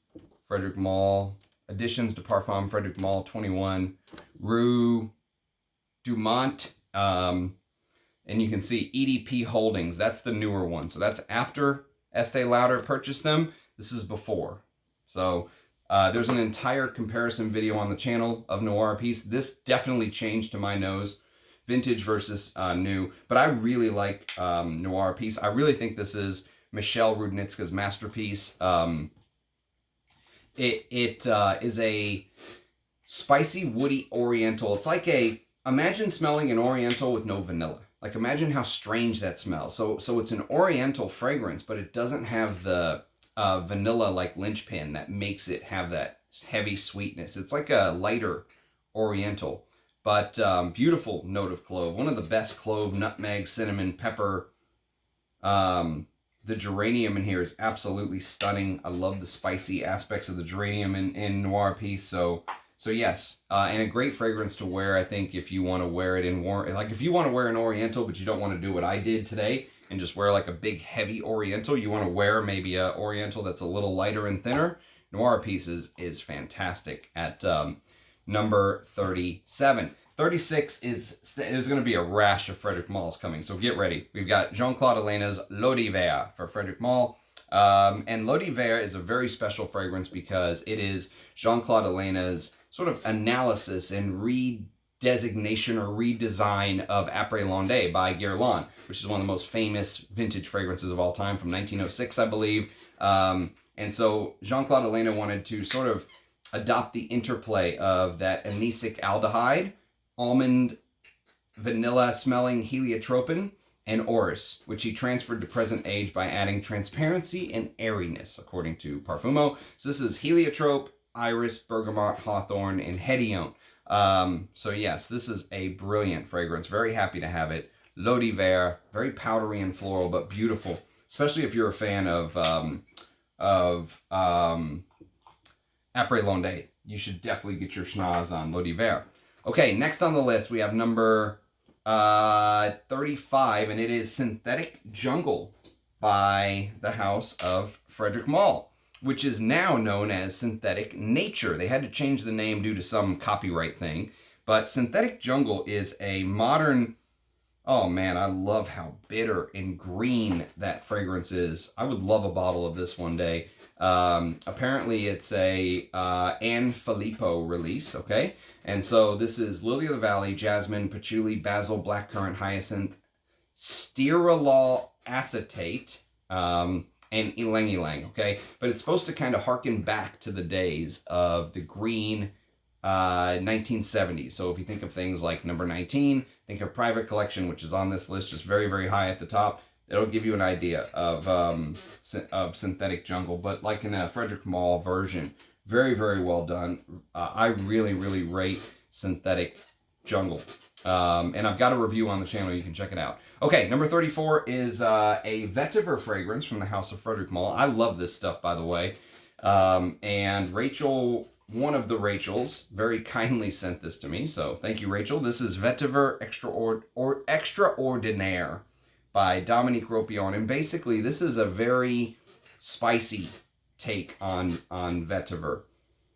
Frédéric Malle, Additions de Parfum Frédéric Malle 21, Rue Dumont, and you can see EDP Holdings. That's the newer one. So that's after Estee Lauder purchased them. This is before. So there's an entire comparison video on the channel of Noir Piece. This definitely changed to my nose, vintage versus new. But I really like Noir Piece. I really think this is Michelle Rudnitska's masterpiece. It is a spicy, woody Oriental. It's like imagine smelling an Oriental with no vanilla. Like, imagine how strange that smells. So it's an Oriental fragrance, but it doesn't have the vanilla like linchpin that makes it have that heavy sweetness. It's like a lighter Oriental, but beautiful note of clove. One of the best clove, nutmeg, cinnamon, pepper. The geranium in here is absolutely stunning. I love the spicy aspects of the geranium in Noir Piece. So yes, and a great fragrance to wear. I think if you want to wear it in like if you want to wear an Oriental, but you don't want to do what I did today and just wear like a big heavy Oriental, you want to wear maybe a Oriental that's a little lighter and thinner. Noir Pieces is fantastic at number 37. 36 there's going to be a rash of Frédéric Malle's coming, so get ready. We've got Jean-Claude Ellena's L'Eau d'Hiver for Frédéric Malle. And L'Eau d'Hiver is a very special fragrance because it is Jean-Claude Ellena's sort of analysis and redesignation or redesign of Après L'Onde by Guerlain, which is one of the most famous vintage fragrances of all time from 1906, I believe. And so Jean-Claude Ellena wanted to sort of adopt the interplay of that anisic aldehyde, almond, vanilla smelling heliotropin, and orris, which he transferred to present age by adding transparency and airiness, according to Parfumo. So this is heliotrope, iris, bergamot, hawthorn, and hedione. So yes, this is a brilliant fragrance. Very happy to have it. L'Eau d'Hiver, very powdery and floral, but beautiful, especially if you're a fan of Après L'Onde. You should definitely get your schnoz on L'Eau d'Hiver. Okay, next on the list we have number 35, and it is Synthetic Jungle by the house of Frédéric Malle, which is now known as Synthetic Nature. They had to change the name due to some copyright thing, but Synthetic Jungle is a modern, oh man, I love how bitter and green that fragrance is. I would love a bottle of this one day. Apparently it's a Anne Filippo release, okay? And so this is lily of the valley, jasmine, patchouli, basil, blackcurrant, hyacinth, stearinol acetate, and ylang ylang, okay? But it's supposed to kind of harken back to the days of the green 1970s. So if you think of things like number 19, think of Private Collection, which is on this list, just very, very high at the top. It'll give you an idea of Synthetic Jungle, but like in a Frédéric Malle version. Very, very well done. I really, really rate Synthetic Jungle. And I've got a review on the channel. You can check it out. Okay, number 34 is a vetiver fragrance from the house of Frédéric Malle. I love this stuff, by the way. And Rachel, one of the Rachels, very kindly sent this to me. So thank you, Rachel. This is Vetiver Extraordinaire by Dominique Ropion. And basically, this is a very spicy take on vetiver.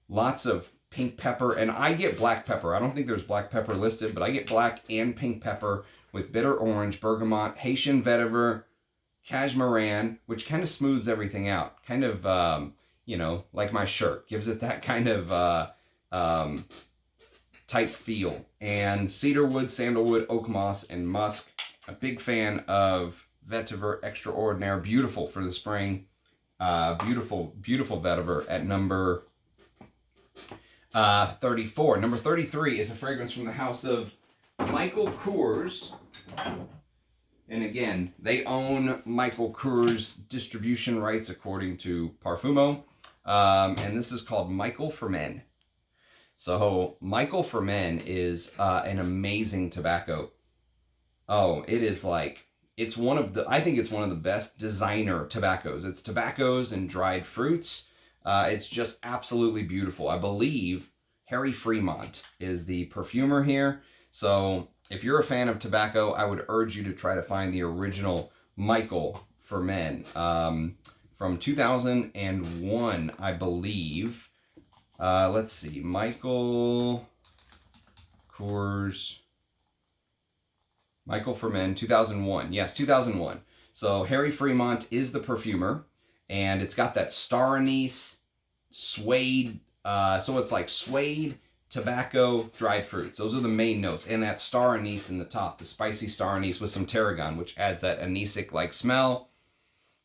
Lots of pink pepper, and I get black pepper. I don't think there's black pepper listed, but I get black and pink pepper with bitter orange, bergamot, Haitian vetiver, cashmeran, which kind of smooths everything out. Kind of, you know, like my shirt. Gives it that kind of type feel. And cedarwood, sandalwood, oak moss, and musk. A big fan of vetiver extraordinaire. Beautiful for the spring. Beautiful, beautiful vetiver at number 34. Number 33 is a fragrance from the house of Michael Kors. And again, they own Michael Kors distribution rights according to Parfumo. And this is called Michael for Men. So Michael for Men is an amazing tobacco. Oh, it is like, it's one of the, I think it's one of the best designer tobaccos. It's tobaccos and dried fruits. It's just absolutely beautiful. I believe Harry Fremont is the perfumer here. So if you're a fan of tobacco, I would urge you to try to find the original Michael for Men from 2001, I believe. Let's see, Michael Kors, Michael for Men, 2001. Yes, 2001. So Harry Fremont is the perfumer, and it's got that star anise, suede, so it's like suede, tobacco, dried fruits. Those are the main notes. And that star anise in the top, the spicy star anise with some tarragon, which adds that anisic-like smell.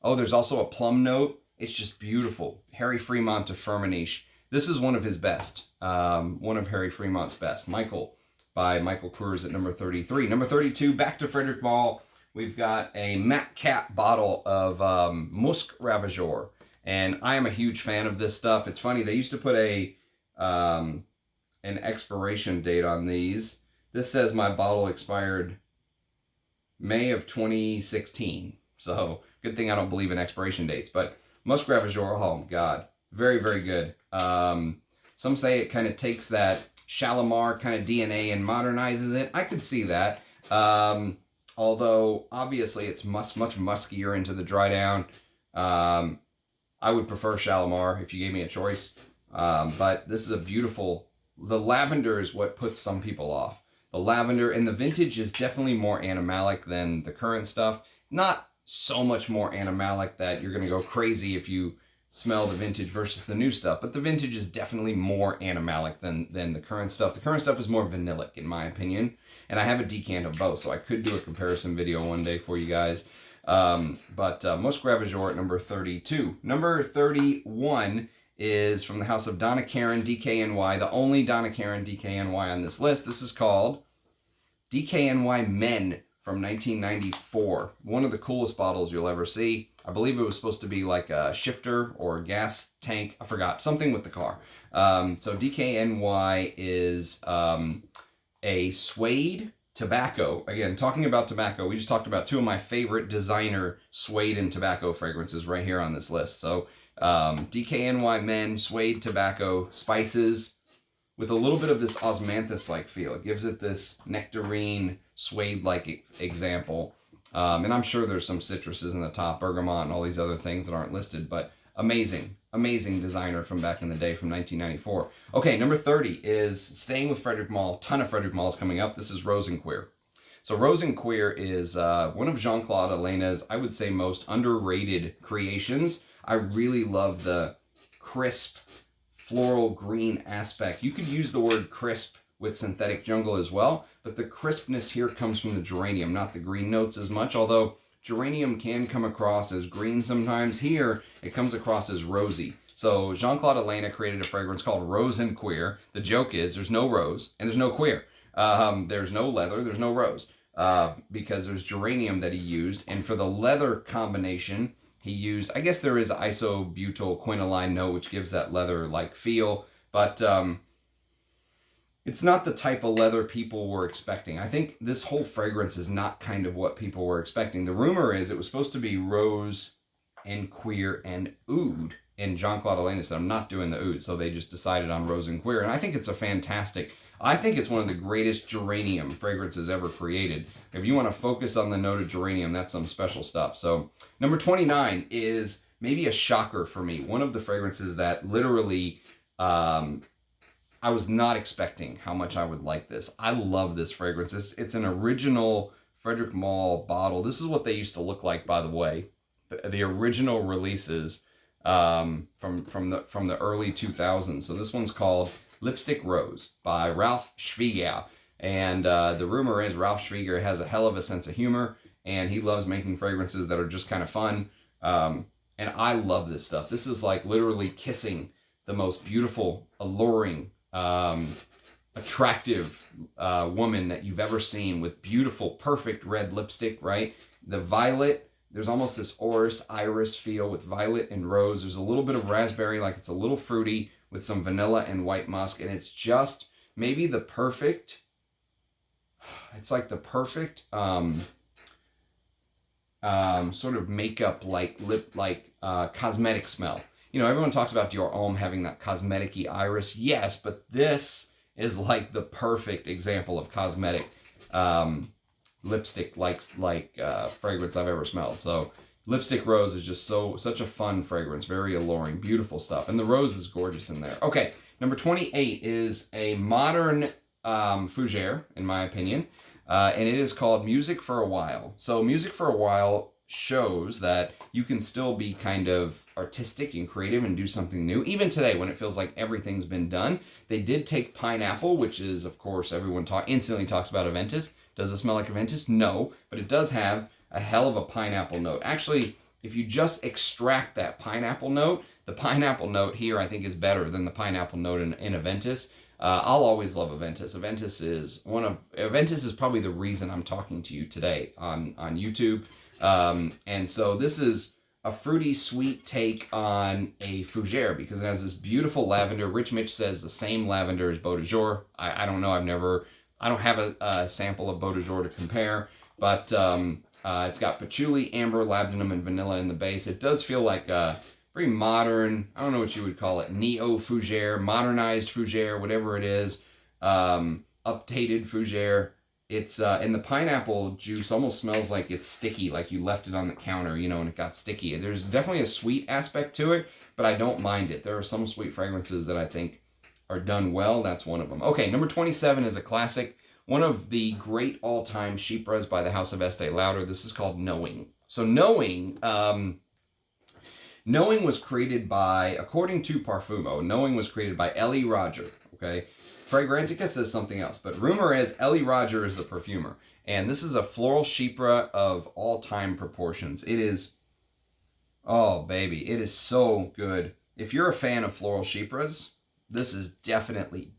Oh, there's also a plum note. It's just beautiful. Harry Fremont de Firmenich. This is one of his best, one of Harry Fremont's best. Michael by Michael Kors at number 33. Number 32, back to Frédéric Malle. We've got a matte cap bottle of Musc Ravageur. And I am a huge fan of this stuff. It's funny, they used to put an expiration date on these. This says my bottle expired May of 2016. So good thing I don't believe in expiration dates. But Musc Ravageur, oh God, very, very good. Some say it kind of takes that Shalimar kind of DNA and modernizes it. I could see that. Although obviously it's much muskier into the dry down. I would prefer Shalimar if you gave me a choice. But this is a beautiful, the lavender is what puts some people off. The lavender and the vintage is definitely more animalic than the current stuff. Not so much more animalic that you're going to go crazy if you smell the vintage versus the new stuff, but the vintage is definitely more animalic than the current stuff. The current stuff is more vanillic in my opinion, and I have a decant of both, so I could do a comparison video one day for you guys. But Musc Ravageur at number 32. Number 31 is from the house of Donna Karan DKNY, the only Donna Karan DKNY on this list. This is called DKNY Men from 1994. One of the coolest bottles you'll ever see. I believe it was supposed to be like a shifter or a gas tank. I forgot. Something with the car. So DKNY is a suede tobacco. Again, talking about tobacco, we just talked about two of my favorite designer suede and tobacco fragrances right here on this list. So DKNY Men, suede tobacco, spices, with a little bit of this osmanthus-like feel. It gives it this nectarine, suede-like example. And I'm sure there's some citruses in the top, bergamot and all these other things that aren't listed, but amazing, amazing designer from back in the day from 1994. Okay, number 30 is staying with Frédéric Malle. Ton of Frédéric Malle's coming up. This is Rose and Queer. So Rose and Queer is one of Jean-Claude Alena's, I would say, most underrated creations. I really love the crisp, floral green aspect. You could use the word crisp with Synthetic Jungle as well, but the crispness here comes from the geranium, not the green notes as much, although geranium can come across as green sometimes. Here, it comes across as rosy. So Jean-Claude Alena created a fragrance called Rose and Queer. The joke is there's no rose and there's no queer. There's no leather, there's no rose, because there's geranium that he used, and for the leather combination, he used, I guess there is isobutyl quinoline note, which gives that leather-like feel, but it's not the type of leather people were expecting. I think this whole fragrance is not kind of what people were expecting. The rumor is it was supposed to be rose and queer and oud, and Jean-Claude Alena said, I'm not doing the oud, so they just decided on rose and queer, and I think it's I think it's one of the greatest geranium fragrances ever created. If you want to focus on the note of geranium, that's some special stuff. So number 29 is maybe a shocker for me. One of the fragrances that literally I was not expecting how much I would like this. I love this fragrance. It's an original Frédéric Malle bottle. This is what they used to look like, by the way. The original releases from the early 2000s. So this one's called Lipstick Rose by Ralph Schwieger. And the rumor is Ralph Schwieger has a hell of a sense of humor, and he loves making fragrances that are just kind of fun. And I love this stuff. This is like literally kissing the most beautiful, alluring, attractive woman that you've ever seen, with beautiful, perfect red lipstick, right? The violet, there's almost this orris iris feel with violet and rose. There's a little bit of raspberry, like it's a little fruity, with some vanilla and white musk. And it's just maybe the perfect, it's like the perfect sort of makeup, like lip, like cosmetic smell. You know, everyone talks about Dior Homme having that cosmetic-y iris. Yes, but this is like the perfect example of cosmetic lipstick like fragrance I've ever smelled. So Lipstick Rose is just such a fun fragrance, very alluring, beautiful stuff. And the rose is gorgeous in there. Okay, number 28 is a modern fougere, in my opinion. And it is called Music for a While. So Music for a While shows that you can still be kind of artistic and creative and do something new. Even today, when it feels like everything's been done, they did take pineapple, which is, of course, everyone instantly talks about Aventus. Does it smell like Aventus? No, but it does have a hell of a pineapple note. Actually, if you just extract that pineapple note, the pineapple note here I think is better than the pineapple note in Aventus. I'll always love Aventus. Aventus is probably the reason I'm talking to you today on YouTube. And so this is a fruity, sweet take on a fougere because it has this beautiful lavender. Rich Mitch says the same lavender as Beau de Jour. I don't know. I don't have a sample of Beau de Jour to compare, but it's got patchouli, amber, labdanum, and vanilla in the base. It does feel like a very modern, I don't know what you would call it, neo-fougere, modernized fougere, whatever it is, updated fougere. It's, and the pineapple juice almost smells like it's sticky, like you left it on the counter, you know, and it got sticky. There's definitely a sweet aspect to it, but I don't mind it. There are some sweet fragrances that I think are done well. That's one of them. Okay, number 27 is a classic, one of the great all-time chypres by the House of Estee Lauder. This is called Knowing. So Knowing was created by, according to Parfumo, Knowing was created by Ellie Roger, okay? Fragrantica says something else, but rumor is Ellie Roger is the perfumer. And this is a floral chypre of all-time proportions. It is, oh baby, it is so good. If you're a fan of floral chypres, this is definitely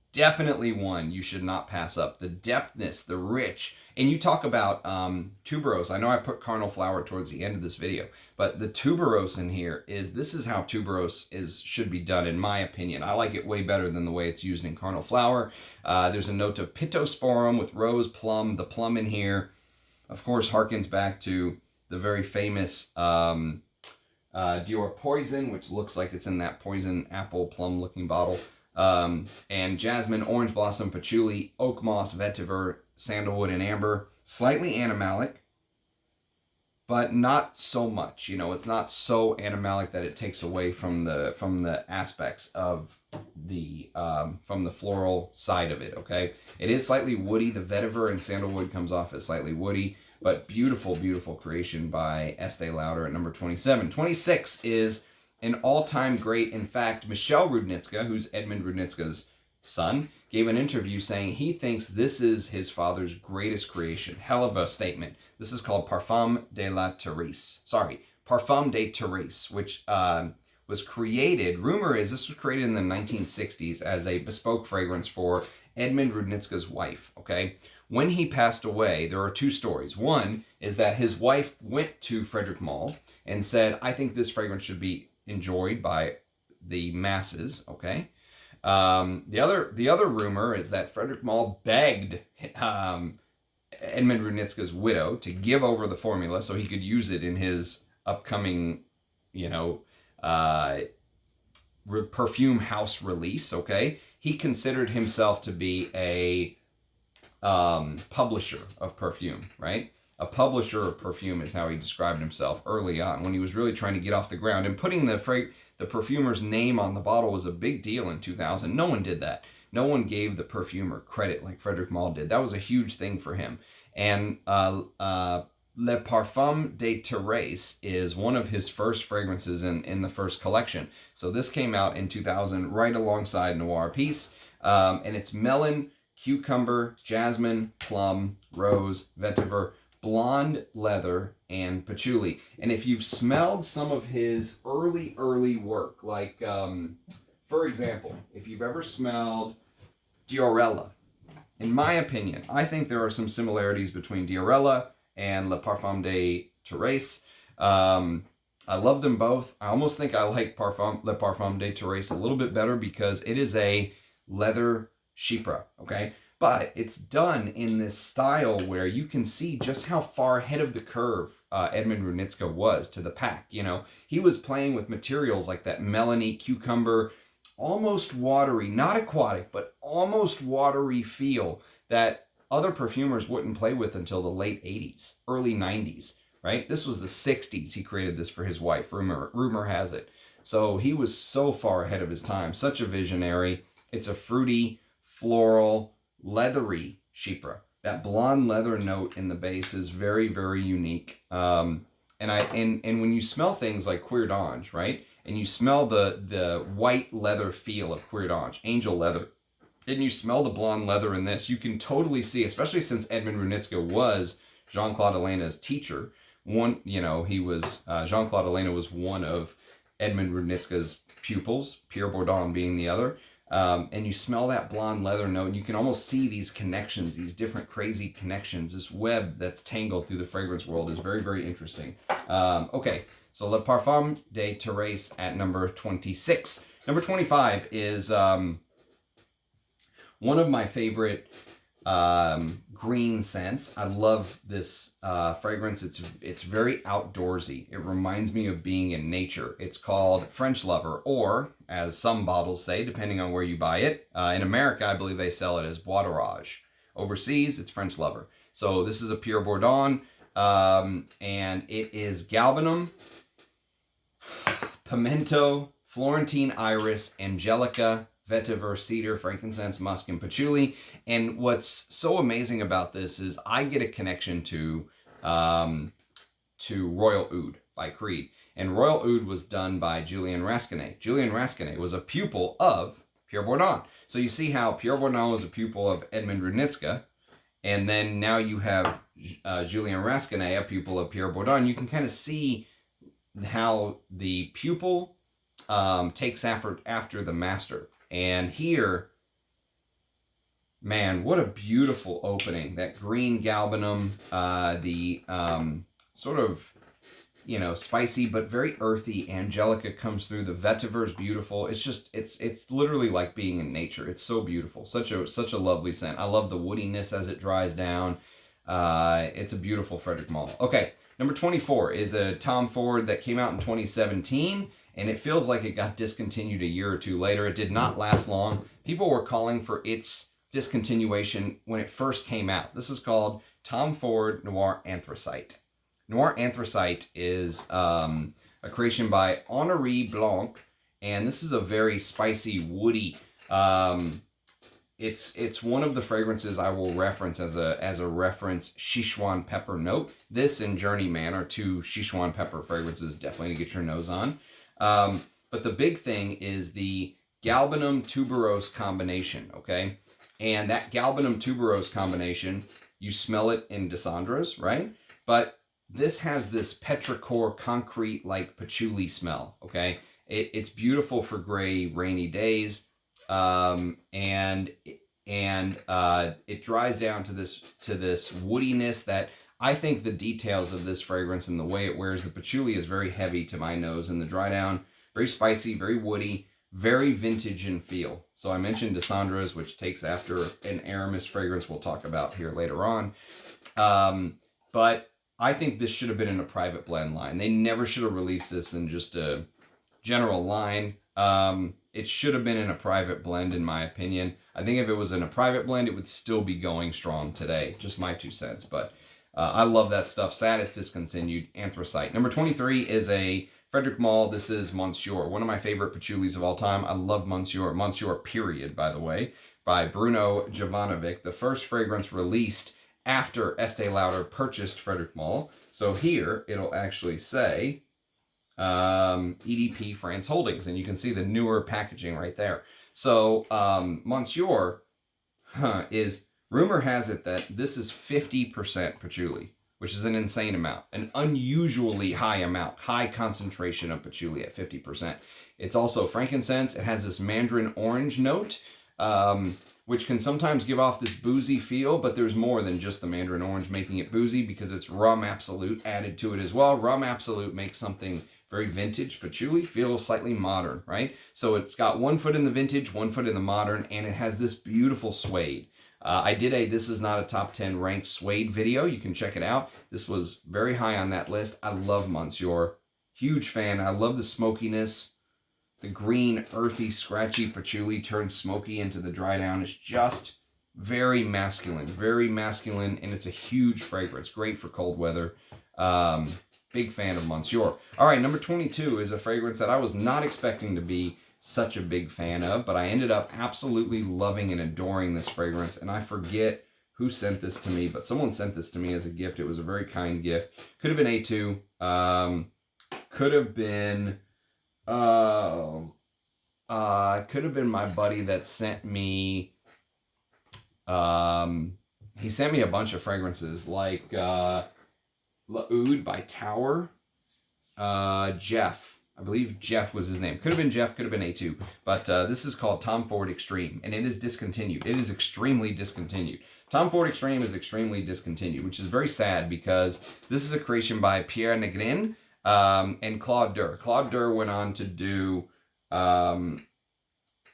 one you should not pass up. The depthness, the rich, and you talk about tuberose. I know I put Carnal flower towards the end of this video, but the tuberose in here this is how tuberose should be done, in my opinion. I like it way better than the way it's used in Carnal flower. There's a note of pittosporum with rose plum. The plum in here, of course, harkens back to the very famous Dior Poison, which looks like it's in that poison apple plum looking bottle. And jasmine, orange blossom, patchouli, oak moss, vetiver, sandalwood, and amber. Slightly animalic, but not so much. You know, it's not so animalic that it takes away from the aspects of the from the floral side of it. Okay, it is slightly woody. The vetiver and sandalwood comes off as slightly woody, but beautiful, beautiful creation by Estee Lauder at number 27. 26 is an all-time great. In fact, Michel Rudnitska, who's Edmund Rudnitska's son, gave an interview saying he thinks this is his father's greatest creation. Hell of a statement. This is called Parfum de la Therese. Sorry, Parfum de Therese, which was created, rumor is this was created in the 1960s as a bespoke fragrance for Edmund Rudnitska's wife, okay? When he passed away, there are two stories. One is that his wife went to Frédéric Malle and said, I think this fragrance should be enjoyed by the masses, okay? The other rumor is that Frédéric Malle begged Edmund Rudnitska's widow to give over the formula so he could use it in his upcoming, you know, perfume house release, okay? He considered himself to be a publisher of perfume, right? A publisher of perfume is how he described himself early on when he was really trying to get off the ground. And putting the perfumer's name on the bottle was a big deal in 2000. No one did that. No one gave the perfumer credit like Frédéric Malle did. That was a huge thing for him. And Le Parfum de Thérèse is one of his first fragrances in the first collection. So this came out in 2000 right alongside Noir Peace. And it's melon, cucumber, jasmine, plum, rose, vetiver, blonde leather, and patchouli. And if you've smelled some of his early work, like, for example, if you've ever smelled Diorella, in my opinion, I think there are some similarities between Diorella and Le Parfum de Thérèse. I love them both. I almost think I like Le Parfum de Thérèse a little bit better because it is a leather chypre, okay? But it's done in this style where you can see just how far ahead of the curve Edmund Runitska was to the pack. You know, he was playing with materials like that melony, cucumber, almost watery, not aquatic, but almost watery feel that other perfumers wouldn't play with until the late 80s, early 90s, right? This was the 60s. He created this for his wife, rumor has it. So he was so far ahead of his time, such a visionary. It's a fruity, floral, leathery chypre. That blonde leather note in the base is very, very unique. And when you smell things like Cuir d'Ange, right? And you smell the white leather feel of Cuir d'Ange, angel leather, and you smell the blonde leather in this, you can totally see, especially since Edmund Runitska was Jean-Claude Ellena's teacher. Jean-Claude Ellena was one of Edmund Runitska's pupils, Pierre Bourdon being the other. And you smell that blonde leather note, and you can almost see these connections, these different crazy connections. This web that's tangled through the fragrance world is very, very interesting. Okay, so Le Parfum de Thérèse at number 26. Number 25 is one of my favorite green scents. I love this fragrance. It's very outdoorsy. It reminds me of being in nature. It's called French Lover, or as some bottles say, depending on where you buy it. In America, I believe they sell it as Bois d'Orage. Overseas, it's French Lover. So this is a Pierre Bourdon, and it is galbanum, pimento, Florentine iris, angelica, vetiver, cedar, frankincense, musk, and patchouli. And what's so amazing about this is I get a connection to Royal Oud by Creed. And Royal Oud was done by Julien Rasquinet. Julien Rasquinet was a pupil of Pierre Bourdon. So you see how Pierre Bourdon was a pupil of Edmund Runitska, and then now you have Julien Rasquinet, a pupil of Pierre Bourdon. You can kind of see how the pupil takes after the master. And here, man, what a beautiful opening. That green galbanum, the sort of, spicy but very earthy angelica comes through. The vetiver is beautiful. It's just, it's literally like being in nature. It's so beautiful. Such a lovely scent. I love the woodiness as it dries down. It's a beautiful Frédéric Malle. Okay, number 24 is a Tom Ford that came out in 2017. And it feels like it got discontinued a year or two later. It did not last long. People were calling for its discontinuation when it first came out. This is called Tom Ford Noir Anthracite. Noir Anthracite is a creation by Henri Blanc, and this is a very spicy, woody. It's one of the fragrances I will reference as a reference Sichuan pepper note. This and Journeyman are two Sichuan pepper fragrances definitely to get your nose on. But the big thing is the galbanum tuberose combination, okay? And that galbanum tuberose combination, you smell it in Dissandras, right? But this has this petrichor concrete-like patchouli smell, okay? It's beautiful for gray, rainy days, and it dries down to this woodiness that I think the details of this fragrance and the way it wears the patchouli is very heavy to my nose, and the dry down, very spicy, very woody, very vintage in feel. So I mentioned Dissandras, which takes after an Aramis fragrance we'll talk about here later on. But I think this should have been in a private blend line. They never should have released this in just a general line. It should have been in a private blend, in my opinion. I think if it was in a private blend, it would still be going strong today. Just my 2 cents, but I love that stuff. Sad it's discontinued. Anthracite. Number 23 is a Frédéric Malle. This is Monsieur, one of my favorite patchoulis of all time. I love Monsieur. Monsieur, period, by the way. by Bruno Jovanovic, the first fragrance released after Estee Lauder purchased Frédéric Malle. So here it'll actually say EDP France Holdings, and you can see the newer packaging right there. So Monsieur is, rumor has it that this is 50% patchouli, which is an insane amount, an unusually high amount, high concentration of patchouli at 50%. It's also frankincense. It has this mandarin orange note, which can sometimes give off this boozy feel, but there's more than just the mandarin orange making it boozy, because it's rum absolute added to it as well. Rum absolute makes something very vintage patchouli feel slightly modern, right? So it's got 1 foot in the vintage, 1 foot in the modern, and it has this beautiful suede. I did a This Is Not a Top 10 ranked suede video. You can check it out. This was very high on that list. I love Monsieur. Huge fan. I love the smokiness. The green, earthy, scratchy patchouli turns smoky into the dry down. It's just very masculine, and it's a huge fragrance. Great for cold weather. Big fan of Monsieur. All right, number 22 is a fragrance that I was not expecting to be such a big fan of, but I ended up absolutely loving and adoring this fragrance, and I forget who sent this to me, but someone sent this to me as a gift. It was a very kind gift. Could have been A2. Could have been my buddy that sent me, he sent me a bunch of fragrances, like L'Oud by Tower. Jeff. I believe Jeff was his name. Could have been Jeff, could have been A2. But this is called Tom Ford Extreme, and it is discontinued. It is extremely discontinued. Tom Ford Extreme is extremely discontinued, which is very sad, because this is a creation by Pierre Negrin and Claude Durr. Claude Durr went on to do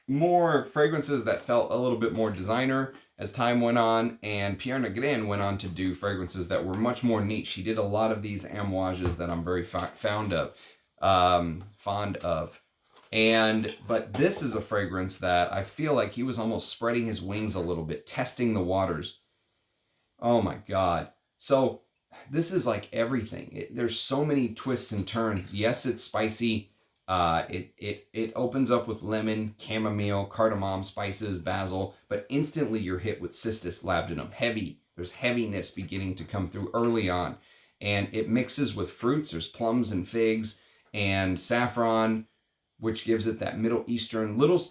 more fragrances that felt a little bit more designer as time went on, and Pierre Negrin went on to do fragrances that were much more niche. He did a lot of these amouages that I'm very fond of. But this is a fragrance that I feel like he was almost spreading his wings a little bit, testing the waters. Oh my God. So this is like everything. There's so many twists and turns. Yes, it's spicy. It opens up with lemon, chamomile, cardamom, spices, basil, but instantly you're hit with cistus labdanum. Heavy. There's heaviness beginning to come through early on. And it mixes with fruits. There's plums and figs and saffron, which gives it that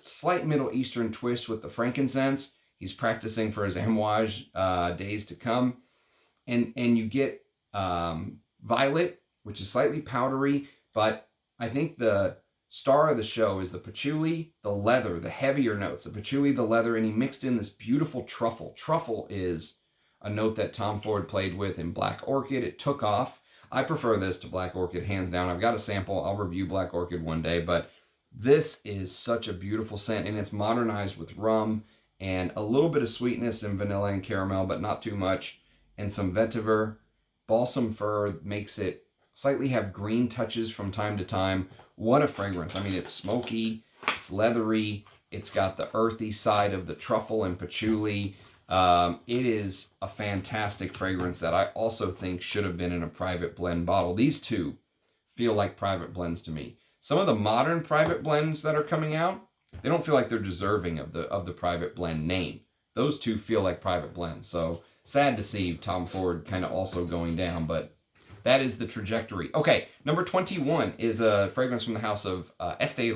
slight Middle Eastern twist with the frankincense. He's practicing for his amouage days to come. And you get violet, which is slightly powdery, but I think the star of the show is the patchouli, the leather, the heavier notes, the patchouli, the leather, and he mixed in this beautiful truffle. Truffle is a note that Tom Ford played with in Black Orchid. It took off. I prefer this to Black Orchid, hands down. I've got a sample. I'll review Black Orchid one day, but this is such a beautiful scent, and it's modernized with rum and a little bit of sweetness and vanilla and caramel, but not too much, and some vetiver. Balsam fir makes it slightly have green touches from time to time. What a fragrance. I mean, it's smoky, it's leathery, it's got the earthy side of the truffle and patchouli. It is a fantastic fragrance that I also think should have been in a private blend bottle. These two feel like private blends to me. Some of the modern private blends that are coming out, they don't feel like they're deserving of the private blend name. Those two feel like private blends. So sad to see Tom Ford kind of also going down, but that is the trajectory. Okay, number 21 is a fragrance from the house of Estee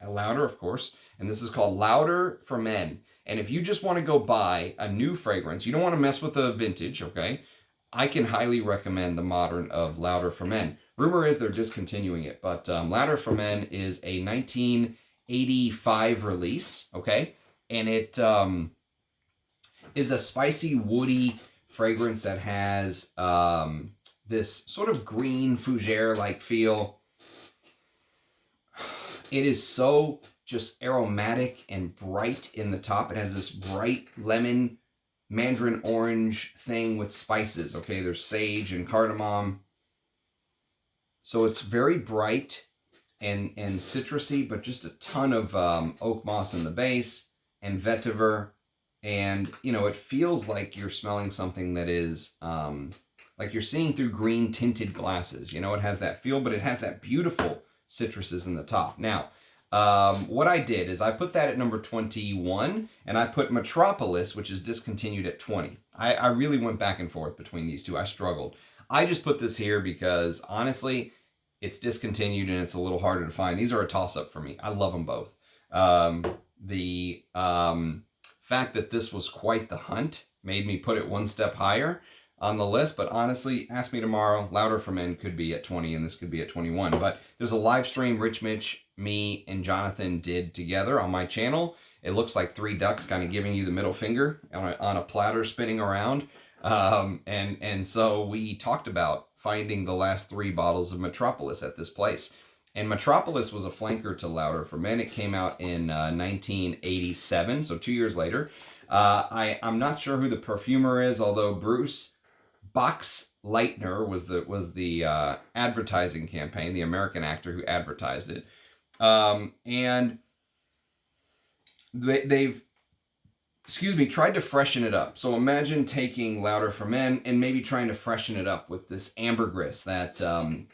Lauder, of course, and this is called Lauder for Men. And if you just want to go buy a new fragrance, you don't want to mess with a vintage, okay? I can highly recommend the modern of Lauder for Men. Rumor is they're discontinuing it, but Lauder for Men is a 1985 release, okay? And it is a spicy, woody fragrance that has this sort of green fougere-like feel. It is so just aromatic and bright in the top. It has this bright lemon, mandarin orange thing with spices, okay? There's sage and cardamom. So it's very bright and citrusy, but just a ton of oak moss in the base and vetiver. And, you know, it feels like you're smelling something that is like you're seeing through green tinted glasses. You know, it has that feel, but it has that beautiful citruses in the top. Now, What I did is I put that at number 21, and I put Metropolis, which is discontinued, at 20. I really went back and forth between these two. I struggled. I just put this here because, honestly, it's discontinued and it's a little harder to find. These are a toss-up for me. I love them both. The fact that this was quite the hunt made me put it one step higher on the list, but honestly, ask me tomorrow, Lauder for Men could be at 20 and this could be at 21. But there's a live stream Rich Mitch, me, and Jonathan did together on my channel. It looks like three ducks kind of giving you the middle finger on a platter spinning around. And so we talked about finding the last three bottles of Metropolis at this place. And Metropolis was a flanker to Lauder for Men. It came out in 1987, so 2 years later. I'm not sure who the perfumer is, although Bruce Boxleitner was the advertising campaign, the American actor who advertised it. And they've tried to freshen it up. So imagine taking Lauder for Men and maybe trying to freshen it up with this ambergris that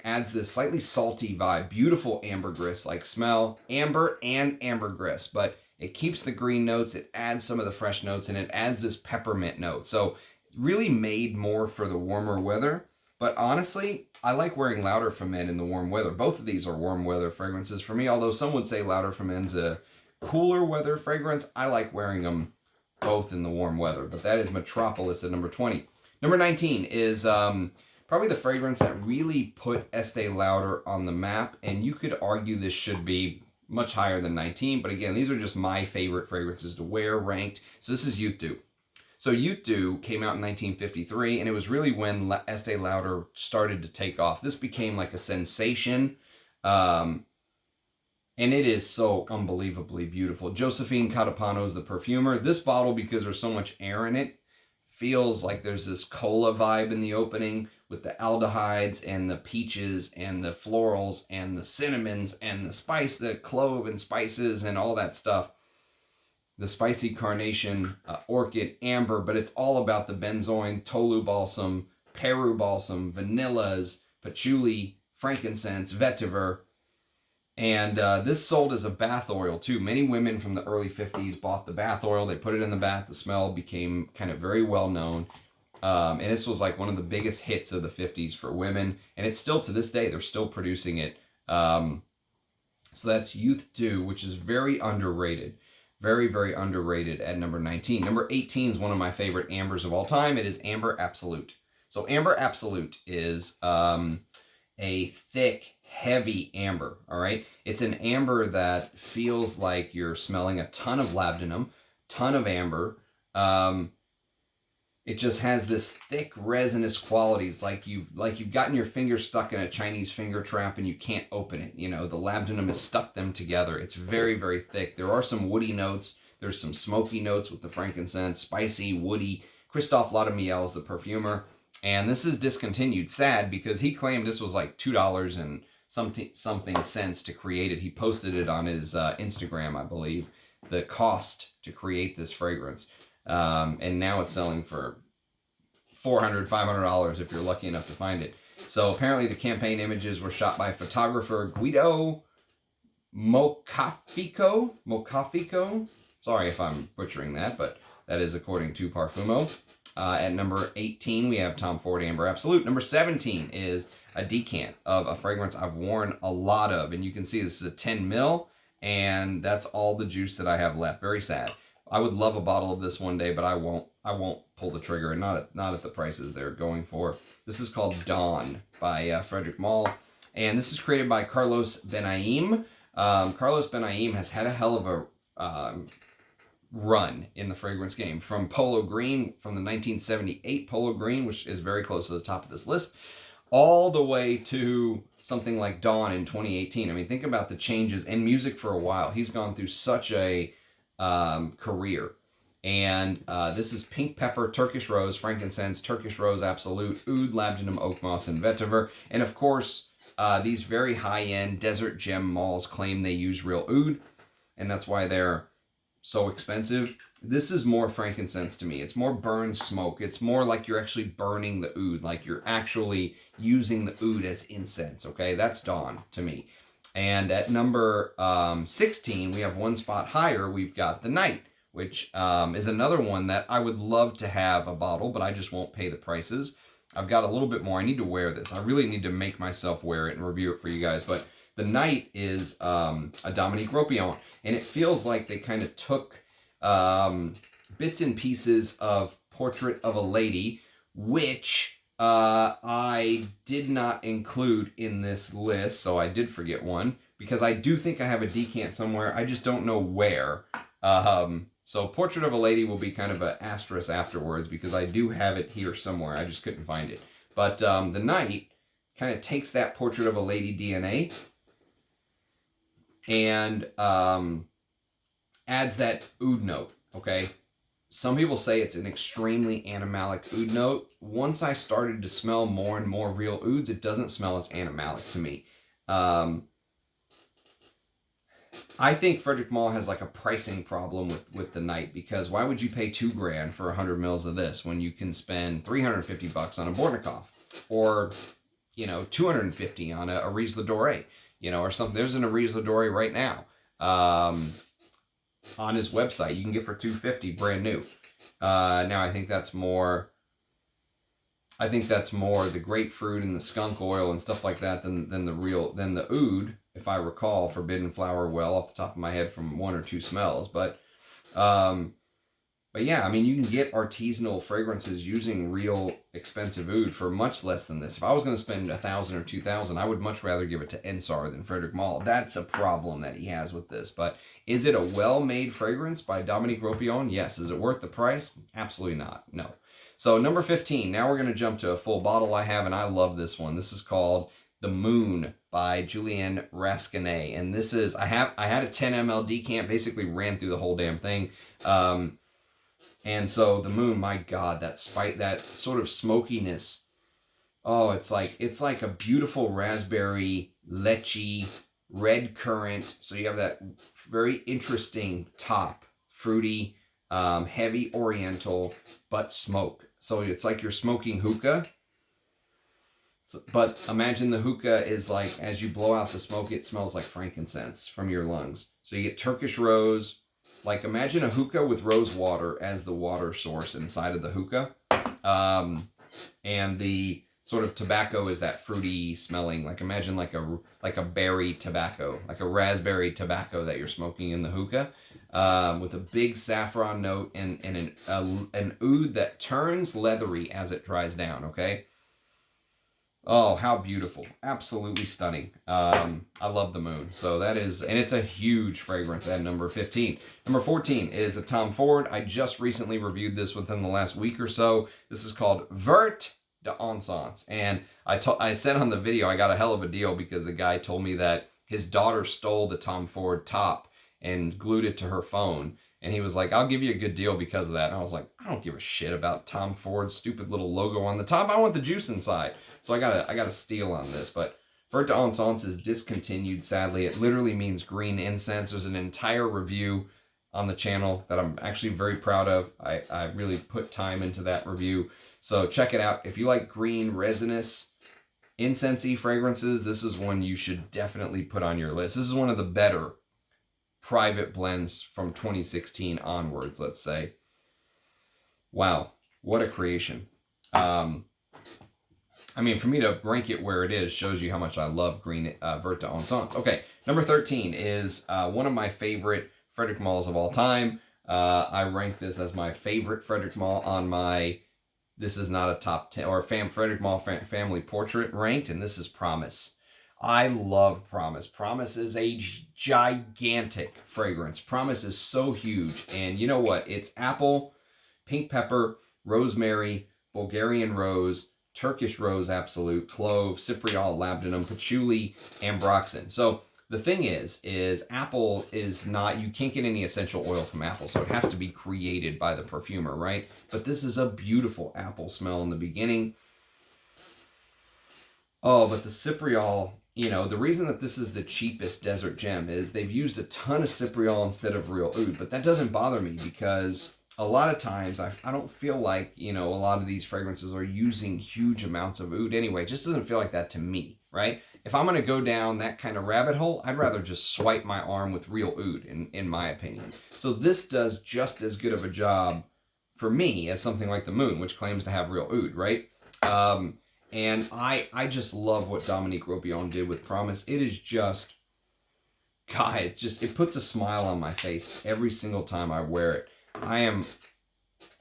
adds this slightly salty vibe. Beautiful ambergris-like smell. Amber and ambergris, but it keeps the green notes, it adds some of the fresh notes, and it adds this peppermint note. So really made more for the warmer weather. But honestly, I like wearing Lauder for Men in the warm weather. Both of these are warm weather fragrances for me, although some would say Lauder for Men's a cooler weather fragrance. I like wearing them both in the warm weather. But that is Metropolis at number 20. Number 19 is probably the fragrance that really put Estee Lauder on the map, and you could argue this should be much higher than 19, but again, these are just my favorite fragrances to wear, ranked. So this is Youth Dew. So Youth Dew came out in 1953, and it was really when Estee Lauder started to take off. This became like a sensation, and it is so unbelievably beautiful. Josephine Catapano is the perfumer. This bottle, because there's so much air in it, feels like there's this cola vibe in the opening with the aldehydes and the peaches and the florals and the cinnamons and the spice, the clove and spices and all that stuff. The spicy carnation, orchid, amber, but it's all about the benzoin, tolu balsam, peru balsam, vanillas, patchouli, frankincense, vetiver. And this sold as a bath oil too. Many women from the early 50s bought the bath oil. They put it in the bath. The smell became kind of very well known. And this was like one of the biggest hits of the 50s for women. And it's still to this day, they're still producing it. So that's Youth Dew, which is very underrated. Very, very underrated at number 19. Number 18 is one of my favorite ambers of all time. It is Amber Absolute. So Amber Absolute is a thick, heavy amber, all right? It's an amber that feels like you're smelling a ton of labdanum, ton of amber. It just has this thick resinous qualities, like you've gotten your finger stuck in a Chinese finger trap and you can't open it. You know, the labdanum has stuck them together. It's very, very thick. There are some woody notes. There's some smoky notes with the frankincense, spicy, woody. Christophe Laudamiel is the perfumer. And this is discontinued. Sad, because he claimed this was like $2 and something cents to create it. He posted it on his Instagram, I believe, the cost to create this fragrance. And now it's selling for $400, $500 if you're lucky enough to find it. So apparently the campaign images were shot by photographer Guido Mocafico. Sorry if I'm butchering that, but that is according to Parfumo. At number 18, we have Tom Ford Amber Absolute. Number 17 is a decant of a fragrance I've worn a lot of. And you can see this is a 10 mil, and that's all the juice that I have left. Very sad. I would love a bottle of this one day, but I won't pull the trigger, and not at the prices they're going for. This is called Dawn by Frédéric Malle, and this is created by Carlos Benaim. Carlos Benaim has had a hell of a run in the fragrance game, from Polo Green, from the 1978 Polo Green, which is very close to the top of this list, all the way to something like Dawn in 2018. I mean, think about the changes in music for a while. He's gone through such a career. And this is pink pepper, Turkish rose, frankincense, Turkish rose absolute, oud, labdanum, oak moss, and vetiver. And of course, these very high-end desert gem malls claim they use real oud, and that's why they're so expensive. This is more frankincense to me. It's more burn smoke. It's more like you're actually burning the oud, like you're actually using the oud as incense, okay? That's Dawn to me. And at number 16, we have one spot higher. We've got the Night, which is another one that I would love to have a bottle, but I just won't pay the prices. I've got a little bit more. I need to wear this. I really need to make myself wear it and review it for you guys. But the Night is a Dominique Ropion, and it feels like they kind of took bits and pieces of Portrait of a Lady, which I did not include in this list, so I did forget one, because I do think I have a decant somewhere. I just don't know where. So Portrait of a Lady will be kind of an asterisk afterwards, because I do have it here somewhere. I just couldn't find it. But the Night kind of takes that Portrait of a Lady DNA and adds that oud note, okay? Some people say it's an extremely animalic oud note. Once I started to smell more and more real ouds, it doesn't smell as animalic to me. I think Frédéric Malle has like a pricing problem with the Night, because why would you pay $2,000 for 100 mils of this when you can spend $350 on a Bornikov, or $250 on a Riz Doré, or something. There's an Riz Doré right now. On his website, you can get for $250 brand new. Now I think that's more the grapefruit and the skunk oil and stuff like that than the oud, if I recall, Forbidden Flower well off the top of my head from one or two smells. But yeah, I mean, you can get artisanal fragrances using real expensive oud for much less than this. If I was going to spend $1,000 or $2,000, I would much rather give it to Ensar than Frédéric Malle. That's a problem that he has with this. But is it a well-made fragrance by Dominique Ropion? Yes. Is it worth the price? Absolutely not. No. So number 15. Now we're going to jump to a full bottle I have, and I love this one. This is called The Moon by Julien Rascanet, and this is I had a 10 ml decant, basically ran through the whole damn thing. And so the Moon, my God, that sort of smokiness. Oh, it's like a beautiful raspberry, lychee, red currant. So you have that very interesting top, fruity, heavy oriental, but smoke. So it's like you're smoking hookah. But imagine the hookah is like, as you blow out the smoke, it smells like frankincense from your lungs. So you get Turkish rose. Like, imagine a hookah with rose water as the water source inside of the hookah. And the sort of tobacco is that fruity smelling. Like, imagine like a berry tobacco, like a raspberry tobacco that you're smoking in the hookah, with a big saffron note and an oud that turns leathery as it dries down, okay? Oh, how beautiful. Absolutely stunning. I love the Moon. So that is, and it's a huge fragrance at number 15. Number 14 is a Tom Ford. I just recently reviewed this within the last week or so. This is called Vert d'Encens. And I said on the video, I got a hell of a deal because the guy told me that his daughter stole the Tom Ford top and glued it to her phone. And he was like, I'll give you a good deal because of that. And I was like, I don't give a shit about Tom Ford's stupid little logo on the top. I want the juice inside. So I got a steal on this. But Vert d'Encens is discontinued, sadly. It literally means green incense. There's an entire review on the channel that I'm actually very proud of. I really put time into that review. So check it out. If you like green, resinous, incensey fragrances, this is one you should definitely put on your list. This is one of the better private blends from 2016 onwards, let's say. Wow, what a creation. I mean, for me to rank it where it is shows you how much I love green Vert d'Encens. Okay, number 13 is one of my favorite Frédéric Malles of all time. I rank this as my favorite Frédéric Malle on my This Is Not a Top 10 or Frédéric Malle Family Portrait ranked, and this is Promise. I love Promise. Promise is a gigantic fragrance. Promise is so huge. And you know what? It's apple, pink pepper, rosemary, Bulgarian rose, Turkish rose absolute, clove, cypriol, labdanum, patchouli, ambroxan. So the thing is apple is not, you can't get any essential oil from apple, so it has to be created by the perfumer, right? But this is a beautiful apple smell in the beginning. Oh, but the cypriol, the reason that this is the cheapest desert gem is they've used a ton of cypriol instead of real oud, but that doesn't bother me because a lot of times I don't feel like, you know, a lot of these fragrances are using huge amounts of oud anyway. It just doesn't feel like that to me, right? If I'm going to go down that kind of rabbit hole, I'd rather just swipe my arm with real oud, in my opinion. So this does just as good of a job for me as something like the Moon, which claims to have real oud, right? And I just love what Dominique Ropion did with Promise. It is just, God, it puts a smile on my face every single time I wear it. I am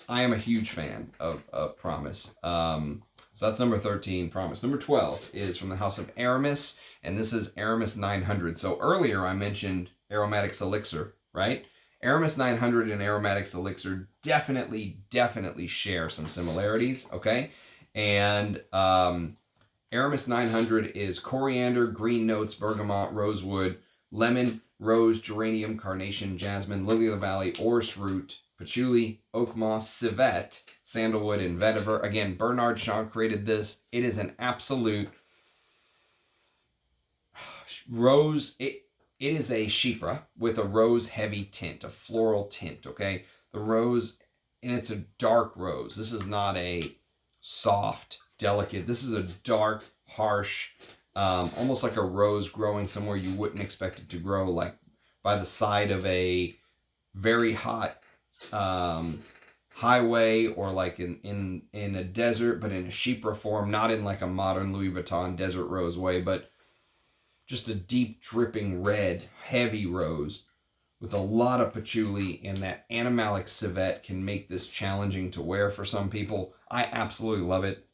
a huge fan of Promise. So that's number 13, Promise. Number 12 is from the house of Aramis, and this is Aramis 900. So earlier I mentioned Aromatics Elixir, right? Aramis 900 and Aromatics Elixir definitely share some similarities, okay? And Aramis 900 is coriander, green notes, bergamot, rosewood, lemon, rose, geranium, carnation, jasmine, lily of the valley, orris root, patchouli, oak moss, civet, sandalwood, and vetiver. Again, Bernard Shaw created this. It is an absolute rose. It is a chypre with a rose heavy tint, a floral tint, okay? The rose, and it's a dark rose. This is not a soft, delicate. This is a dark, harsh, almost like a rose growing somewhere you wouldn't expect it to grow, like by the side of a very hot highway, or like in a desert, but in a chypre form, not in like a modern Louis Vuitton desert rose way, but just a deep dripping red, heavy rose with a lot of patchouli, and that animalic civet can make this challenging to wear for some people. I absolutely love it.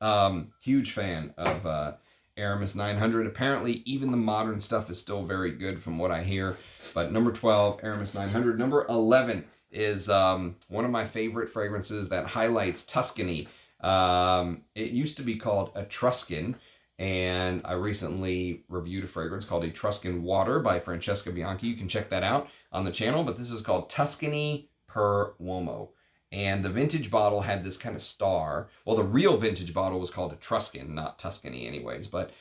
Huge fan of Aramis 900. Apparently, even the modern stuff is still very good from what I hear. But number 12, Aramis 900. Number 11 is one of my favorite fragrances that highlights Tuscany. It used to be called Etruscan, and I recently reviewed a fragrance called Etruscan Water by Francesca Bianchi. You can check that out on the channel, but this is called Tuscany per Uomo. And the vintage bottle had this kind of star. Well, the real vintage bottle was called Etruscan, not Tuscany anyways. But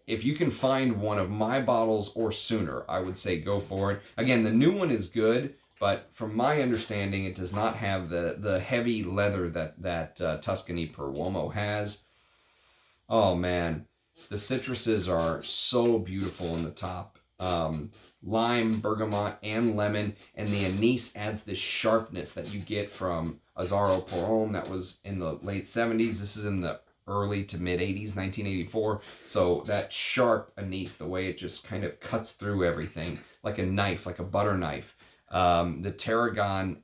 if you can find one of my bottles or sooner, I would say go for it. Again, the new one is good, but from my understanding, it does not have the heavy leather that Tuscany per Uomo has. Oh man, the citruses are so beautiful in the top. Lime, bergamot, and lemon, and the anise adds this sharpness that you get from Azzaro pour Homme that was in the late 70s. This is in the early to mid 80s, 1984. So that sharp anise, the way it just kind of cuts through everything like a knife, like a butter knife. The tarragon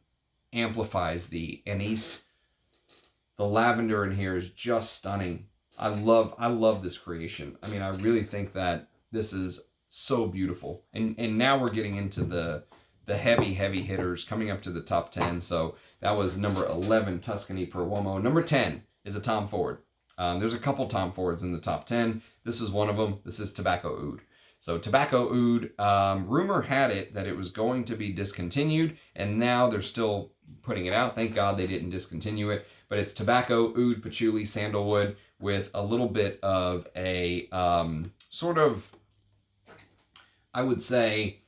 amplifies the anise. The lavender in here is just stunning. I love this creation. I mean, I really think that this is so beautiful. And now we're getting into the heavy hitters, coming up to the top 10. So that was number 11, Tuscany per Uomo. Number 10 is a Tom Ford. There's a couple Tom Fords in the top 10. This is one of them. This is Tobacco Oud. So Tobacco Oud, rumor had it that it was going to be discontinued, and now they're still putting it out. Thank God they didn't discontinue it. But it's tobacco, oud, patchouli, sandalwood, with a little bit of a sort of, I would say,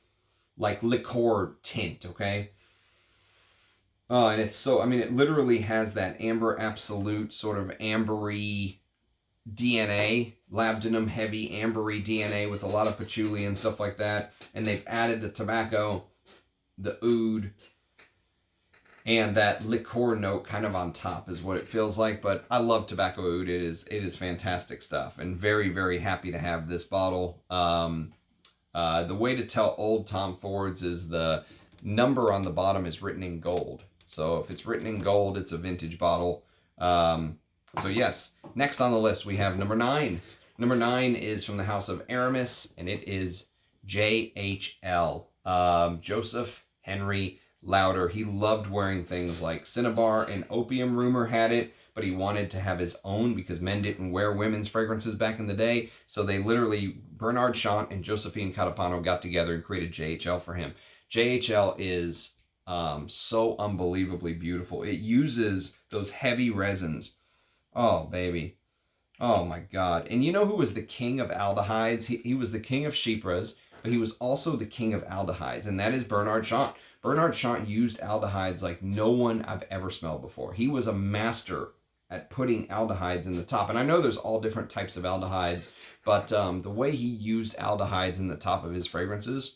like liqueur tint, okay? And it's so, I mean, it literally has that Amber Absolute sort of ambery DNA, labdanum heavy ambery DNA with a lot of patchouli and stuff like that. And they've added the tobacco, the oud, and that liqueur note kind of on top is what it feels like. But I love Tobacco Oud. It is fantastic stuff, and very happy to have this bottle. The way to tell old Tom Fords is the number on the bottom is written in gold. So if it's written in gold, it's a vintage bottle. So yes, next on the list we have number 9. Number 9 is from the house of Aramis, and it is JHL, Joseph Henry Lauder. He loved wearing things like Cinnabar and Opium, rumor had it, but he wanted to have his own because men didn't wear women's fragrances back in the day. So they literally, Bernard Chant and Josephine Catapano got together and created JHL for him. JHL is so unbelievably beautiful. It uses those heavy resins. Oh, baby. Oh, my God. And you know who was the king of aldehydes? He was the king of chypres, but he was also the king of aldehydes, and that is Bernard Chant. Bernard Chant used aldehydes like no one I've ever smelled before. He was a master at putting aldehydes in the top. And I know there's all different types of aldehydes, but the way he used aldehydes in the top of his fragrances,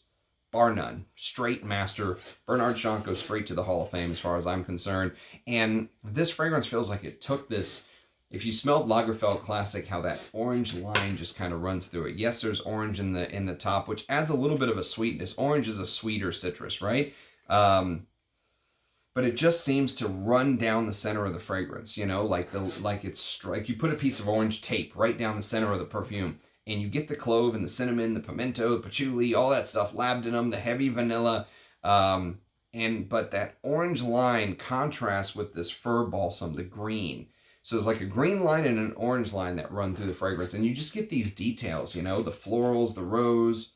bar none. Straight master. Bernard Chant goes straight to the Hall of Fame as far as I'm concerned. And this fragrance feels like it took this, if you smelled Lagerfeld Classic, how that orange line just kind of runs through it. Yes, there's orange in the top, which adds a little bit of a sweetness. Orange is a sweeter citrus, right? But it just seems to run down the center of the fragrance, you know, like it's like you put a piece of orange tape right down the center of the perfume, and you get the clove and the cinnamon, the pimento, the patchouli, all that stuff, labdanum, the heavy vanilla, but that orange line contrasts with this fir balsam, the green. So it's like a green line and an orange line that run through the fragrance, and you just get these details, you know, the florals, the rose.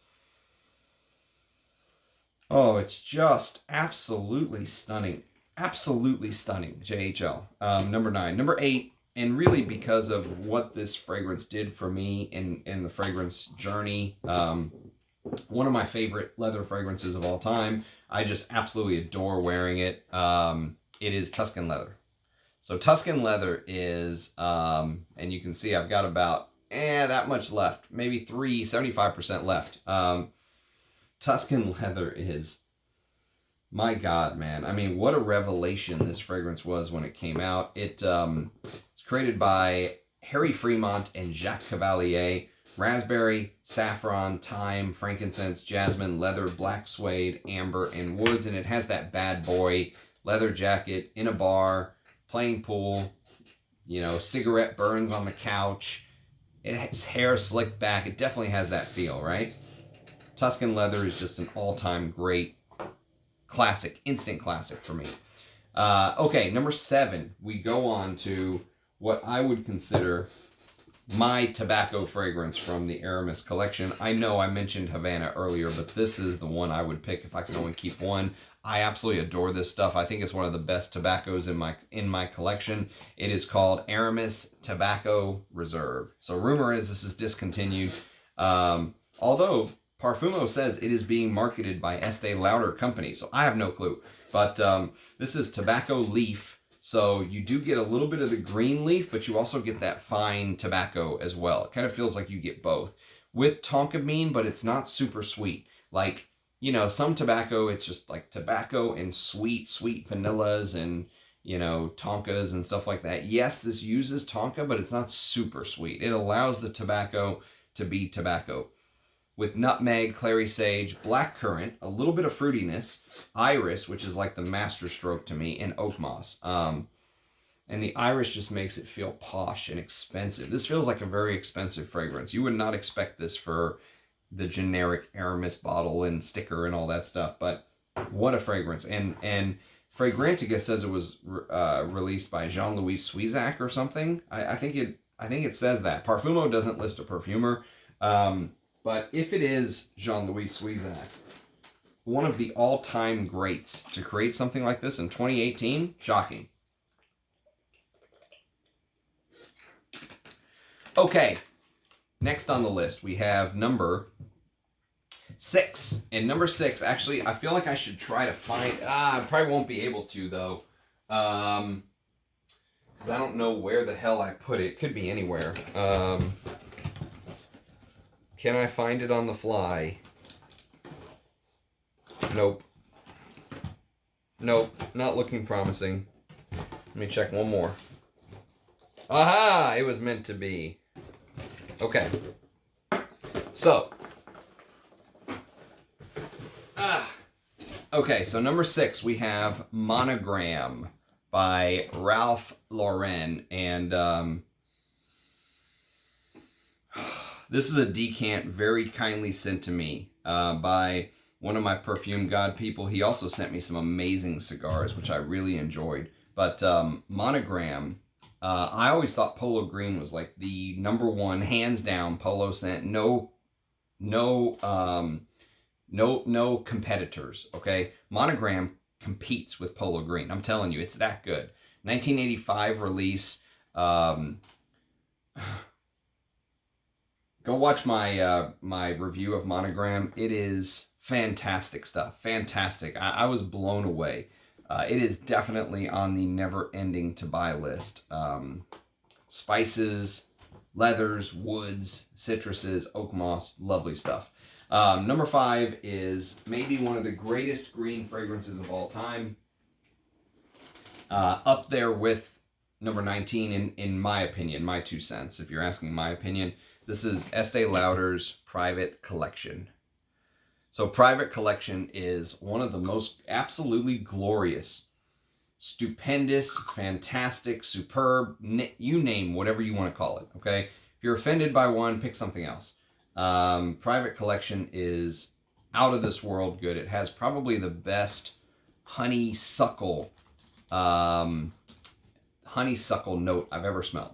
Oh, it's just absolutely stunning. Absolutely stunning, JHL. Number 9. Number 8, and really because of what this fragrance did for me in the fragrance journey, one of my favorite leather fragrances of all time. I just absolutely adore wearing it. It is Tuscan leather. So Tuscan leather is, and you can see I've got about that much left, maybe 75% left. Tuscan leather is, my God, man. I mean, what a revelation this fragrance was when it came out. It's created by Harry Fremont and Jacques Cavalier. Raspberry, saffron, thyme, frankincense, jasmine, leather, black suede, amber, and woods. And it has that bad boy leather jacket in a bar, playing pool, you know, cigarette burns on the couch. It has hair slicked back. It definitely has that feel, right? Tuscan leather is just an all-time great classic, instant classic for me. Okay, number 7, we go on to what I would consider my tobacco fragrance from the Aramis collection. I know I mentioned Havana earlier, but this is the one I would pick if I could only keep one. I absolutely adore this stuff. I think it's one of the best tobaccos in my collection. It is called Aramis Tobacco Reserve. So rumor is this is discontinued. Although Parfumo says it is being marketed by Estee Lauder Company, so I have no clue. But this is tobacco leaf, so you do get a little bit of the green leaf, but you also get that fine tobacco as well. It kind of feels like you get both. With tonka bean, but it's not super sweet. Like, you know, some tobacco, it's just like tobacco and sweet vanillas and, you know, tonkas and stuff like that. Yes, this uses tonka, but it's not super sweet. It allows the tobacco to be tobacco. With nutmeg, clary sage, blackcurrant, a little bit of fruitiness, iris, which is like the master stroke to me, and oak moss. And the iris just makes it feel posh and expensive. This feels like a very expensive fragrance. You would not expect this for the generic Aramis bottle and sticker and all that stuff, but what a fragrance. And Fragrantica says it was released by Jean-Louis Suizac or something. I think it says that. Parfumo doesn't list a perfumer. But if it is Jean-Louis Suizac, one of the all-time greats to create something like this in 2018, shocking. Okay, next on the list we have number 6. And number 6, actually, I feel like I should try to find, I probably won't be able to though, because I don't know where the hell I put it. It could be anywhere. Can I find it on the fly? Nope. Nope, not looking promising. Let me check one more. Aha! It was meant to be. Okay. So. Okay, so number 6, we have Monogram by Ralph Lauren. And, this is a decant very kindly sent to me by one of my perfume god people. He also sent me some amazing cigars, which I really enjoyed. But Monogram, I always thought Polo Green was like the number 1, hands down, Polo scent. No competitors, okay? Monogram competes with Polo Green. I'm telling you, it's that good. 1985 release. Go watch my my review of Monogram. It is fantastic stuff. Fantastic. I was blown away. It is definitely on the never-ending to buy list. Spices, leathers, woods, citruses, oak moss, lovely stuff. Number 5 is maybe one of the greatest green fragrances of all time. Up there with number 19 in my opinion, my 2 cents. If you're asking my opinion, this is Estee Lauder's Private Collection. So Private Collection is one of the most absolutely glorious, stupendous, fantastic, superb, you name whatever you want to call it, okay? If you're offended by one, pick something else. Private Collection is out of this world good. It has probably the best honeysuckle note I've ever smelled.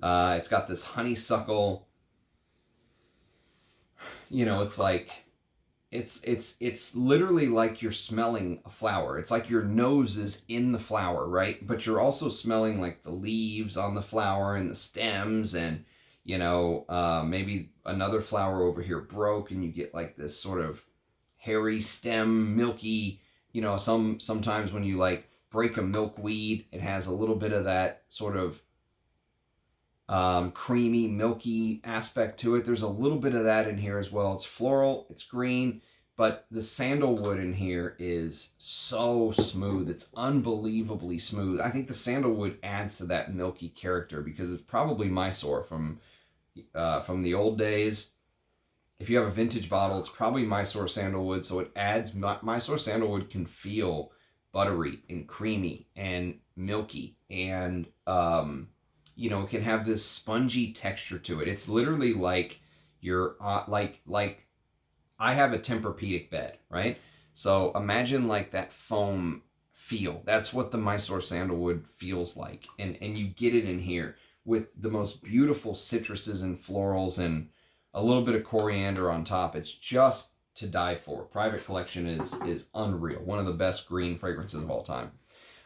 It's got this honeysuckle, it's like, it's literally like you're smelling a flower. It's like your nose is in the flower, right? But you're also smelling like the leaves on the flower and the stems, and maybe another flower over here broke, and you get like this sort of hairy stem, milky. Sometimes when you like break a milkweed, it has a little bit of that sort of creamy, milky aspect to it. There's a little bit of that in here as well. It's floral, it's green, but the sandalwood in here is so smooth. It's unbelievably smooth. I think the sandalwood adds to that milky character because it's probably Mysore from the old days. If you have a vintage bottle, it's probably Mysore sandalwood, so it adds. Mysore sandalwood can feel buttery and creamy and milky, and it can have this spongy texture to it. It's literally like you're like I have a Tempur-Pedic bed, right? So imagine like that foam feel. That's what the Mysore sandalwood feels like, and you get it in here with the most beautiful citruses and florals and a little bit of coriander on top. It's just to die for. Private Collection is unreal. One of the best green fragrances of all time.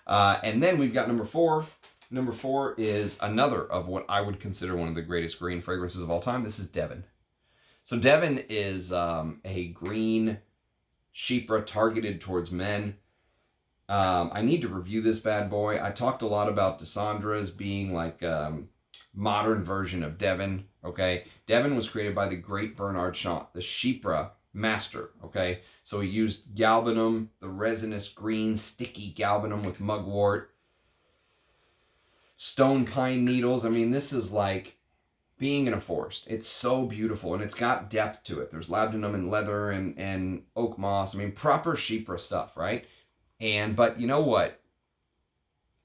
And then we've got number 4. Number 4 is another of what I would consider one of the greatest green fragrances of all time. This is Devon. So Devon is a green chypre targeted towards men. I need to review this bad boy. I talked a lot about Dissandras being like modern version of Devon. Okay, Devon was created by the great Bernard Chant, the chypre master. Okay, so he used galbanum, the resinous green sticky galbanum with mugwort, stone pine needles. I mean, this is like being in a forest. It's so beautiful, and it's got depth to it. There's labdanum and leather and oak moss. I mean, proper chypre stuff, right? But you know what?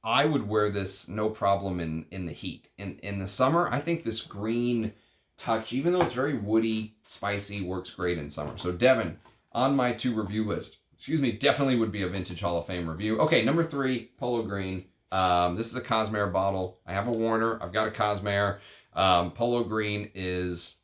I would wear this no problem in the heat. In the summer, I think this green touch, even though it's very woody, spicy, works great in summer. So Devon, on my 2 review list, definitely would be a Vintage Hall of Fame review. Okay, number 3, Polo Green. This is a Cosmere bottle. I have a Warner. I've got a Cosmere. Polo Green is,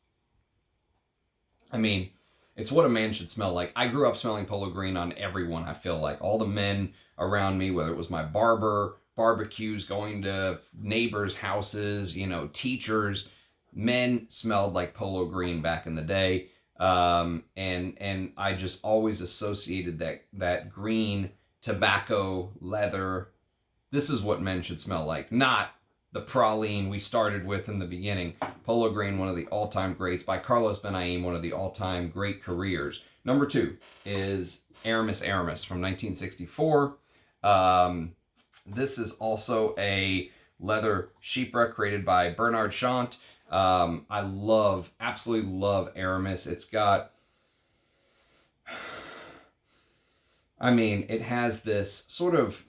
it's what a man should smell like. I grew up smelling Polo Green on everyone, I feel like. All the men around me, whether it was my barber, barbecues, going to neighbors' houses, teachers, men smelled like Polo Green back in the day. And I just always associated that green, tobacco, leather. This is what men should smell like, not the praline we started with in the beginning. Polo Green, one of the all-time greats. By Carlos Benaim, one of the all-time great careers. Number 2 is Aramis from 1964. This is also a leather chypre created by Bernard Chant. I absolutely love Aramis. It's got, it has this sort of,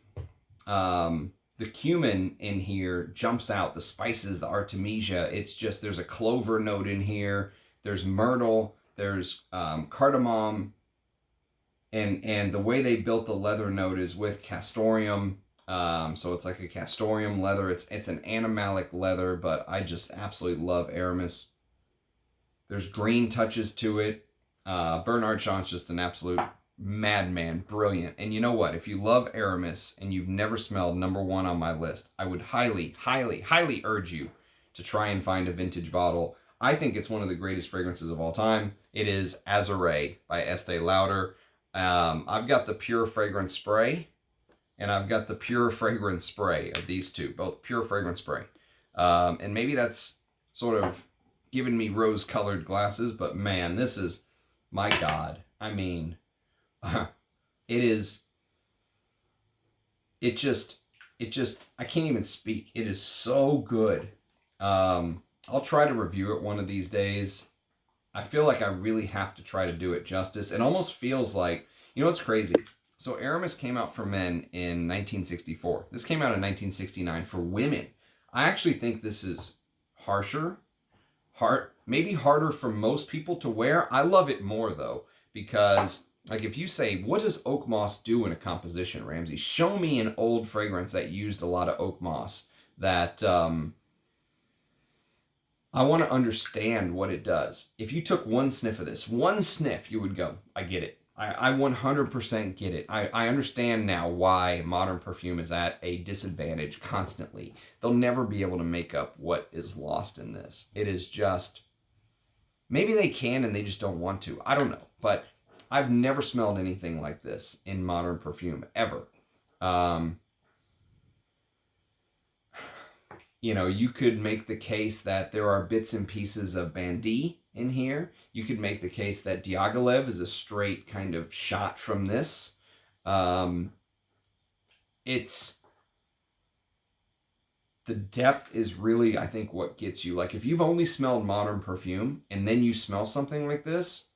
the cumin in here jumps out, the spices, the artemisia. It's just, there's a clover note in here. There's myrtle, there's cardamom, and the way they built the leather note is with castoreum. So it's like a castoreum leather. It's an animalic leather, but I just absolutely love Aramis. There's green touches to it. Bernard Chant's just an absolute madman, brilliant. And you know what? If you love Aramis and you've never smelled number 1 on my list, I would highly, highly, highly urge you to try and find a vintage bottle. I think it's one of the greatest fragrances of all time. It is Azure by Estee Lauder. I've got the Pure Fragrance Spray, and I've got the Pure Fragrance Spray of these two, both Pure Fragrance Spray. And maybe that's sort of giving me rose-colored glasses, but man, this is, my God. I mean, it is, it just, I can't even speak. It is so good. I'll try to review it one of these days. I feel like I really have to try to do it justice. It almost feels like, you know what's crazy? So Aramis came out for men in 1964. This came out in 1969 for women. I actually think this is harsher, maybe harder for most people to wear. I love it more though, because like if you say, what does oak moss do in a composition, Ramsey? Show me an old fragrance that used a lot of oak moss that I want to understand what it does. If you took one sniff of this, one sniff, you would go, I get it. I 100% get it. I understand now why modern perfume is at a disadvantage constantly. They'll never be able to make up what is lost in this. It is just, maybe they can and they just don't want to. I don't know. But I've never smelled anything like this in modern perfume, ever. You know, you could make the case that there are bits and pieces of Bandy in here. You could make the case that Diaghilev is a straight kind of shot from this. It's, the depth is really, I think, what gets you. Like, if you've only smelled modern perfume and then you smell something like this,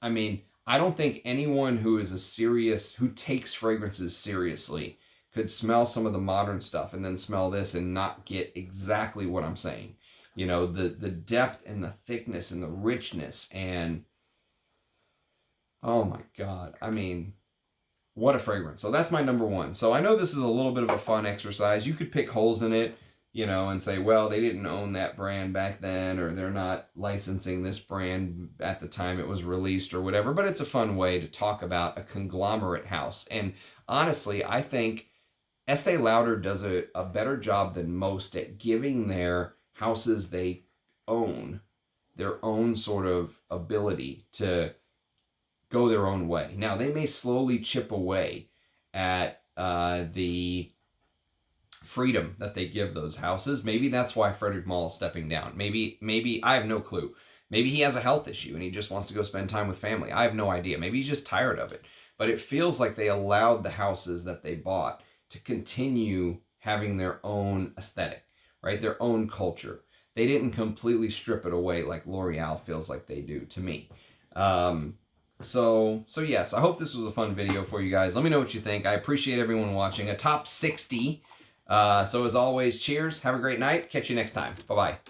I mean, I don't think anyone who is who takes fragrances seriously could smell some of the modern stuff and then smell this and not get exactly what I'm saying. You know, the depth and the thickness and the richness and, oh my God. I mean, what a fragrance. So that's my number one. So I know this is a little bit of a fun exercise. You could pick holes in it, you know, and say, well, they didn't own that brand back then, or they're not licensing this brand at the time it was released or whatever. But it's a fun way to talk about a conglomerate house. And honestly, I think Estee Lauder does a better job than most at giving their houses they own their own sort of ability to go their own way. Now, they may slowly chip away at the freedom that they give those houses. Maybe that's why Frédéric Malle is stepping down. Maybe, I have no clue. Maybe he has a health issue and he just wants to go spend time with family. I have no idea. Maybe he's just tired of it. But it feels like they allowed the houses that they bought to continue having their own aesthetic, right? Their own culture. They didn't completely strip it away like L'Oreal feels like they do to me. So yes, I hope this was a fun video for you guys. Let me know what you think. I appreciate everyone watching. A top 60. So as always, cheers. Have a great night. Catch you next time. Bye-bye.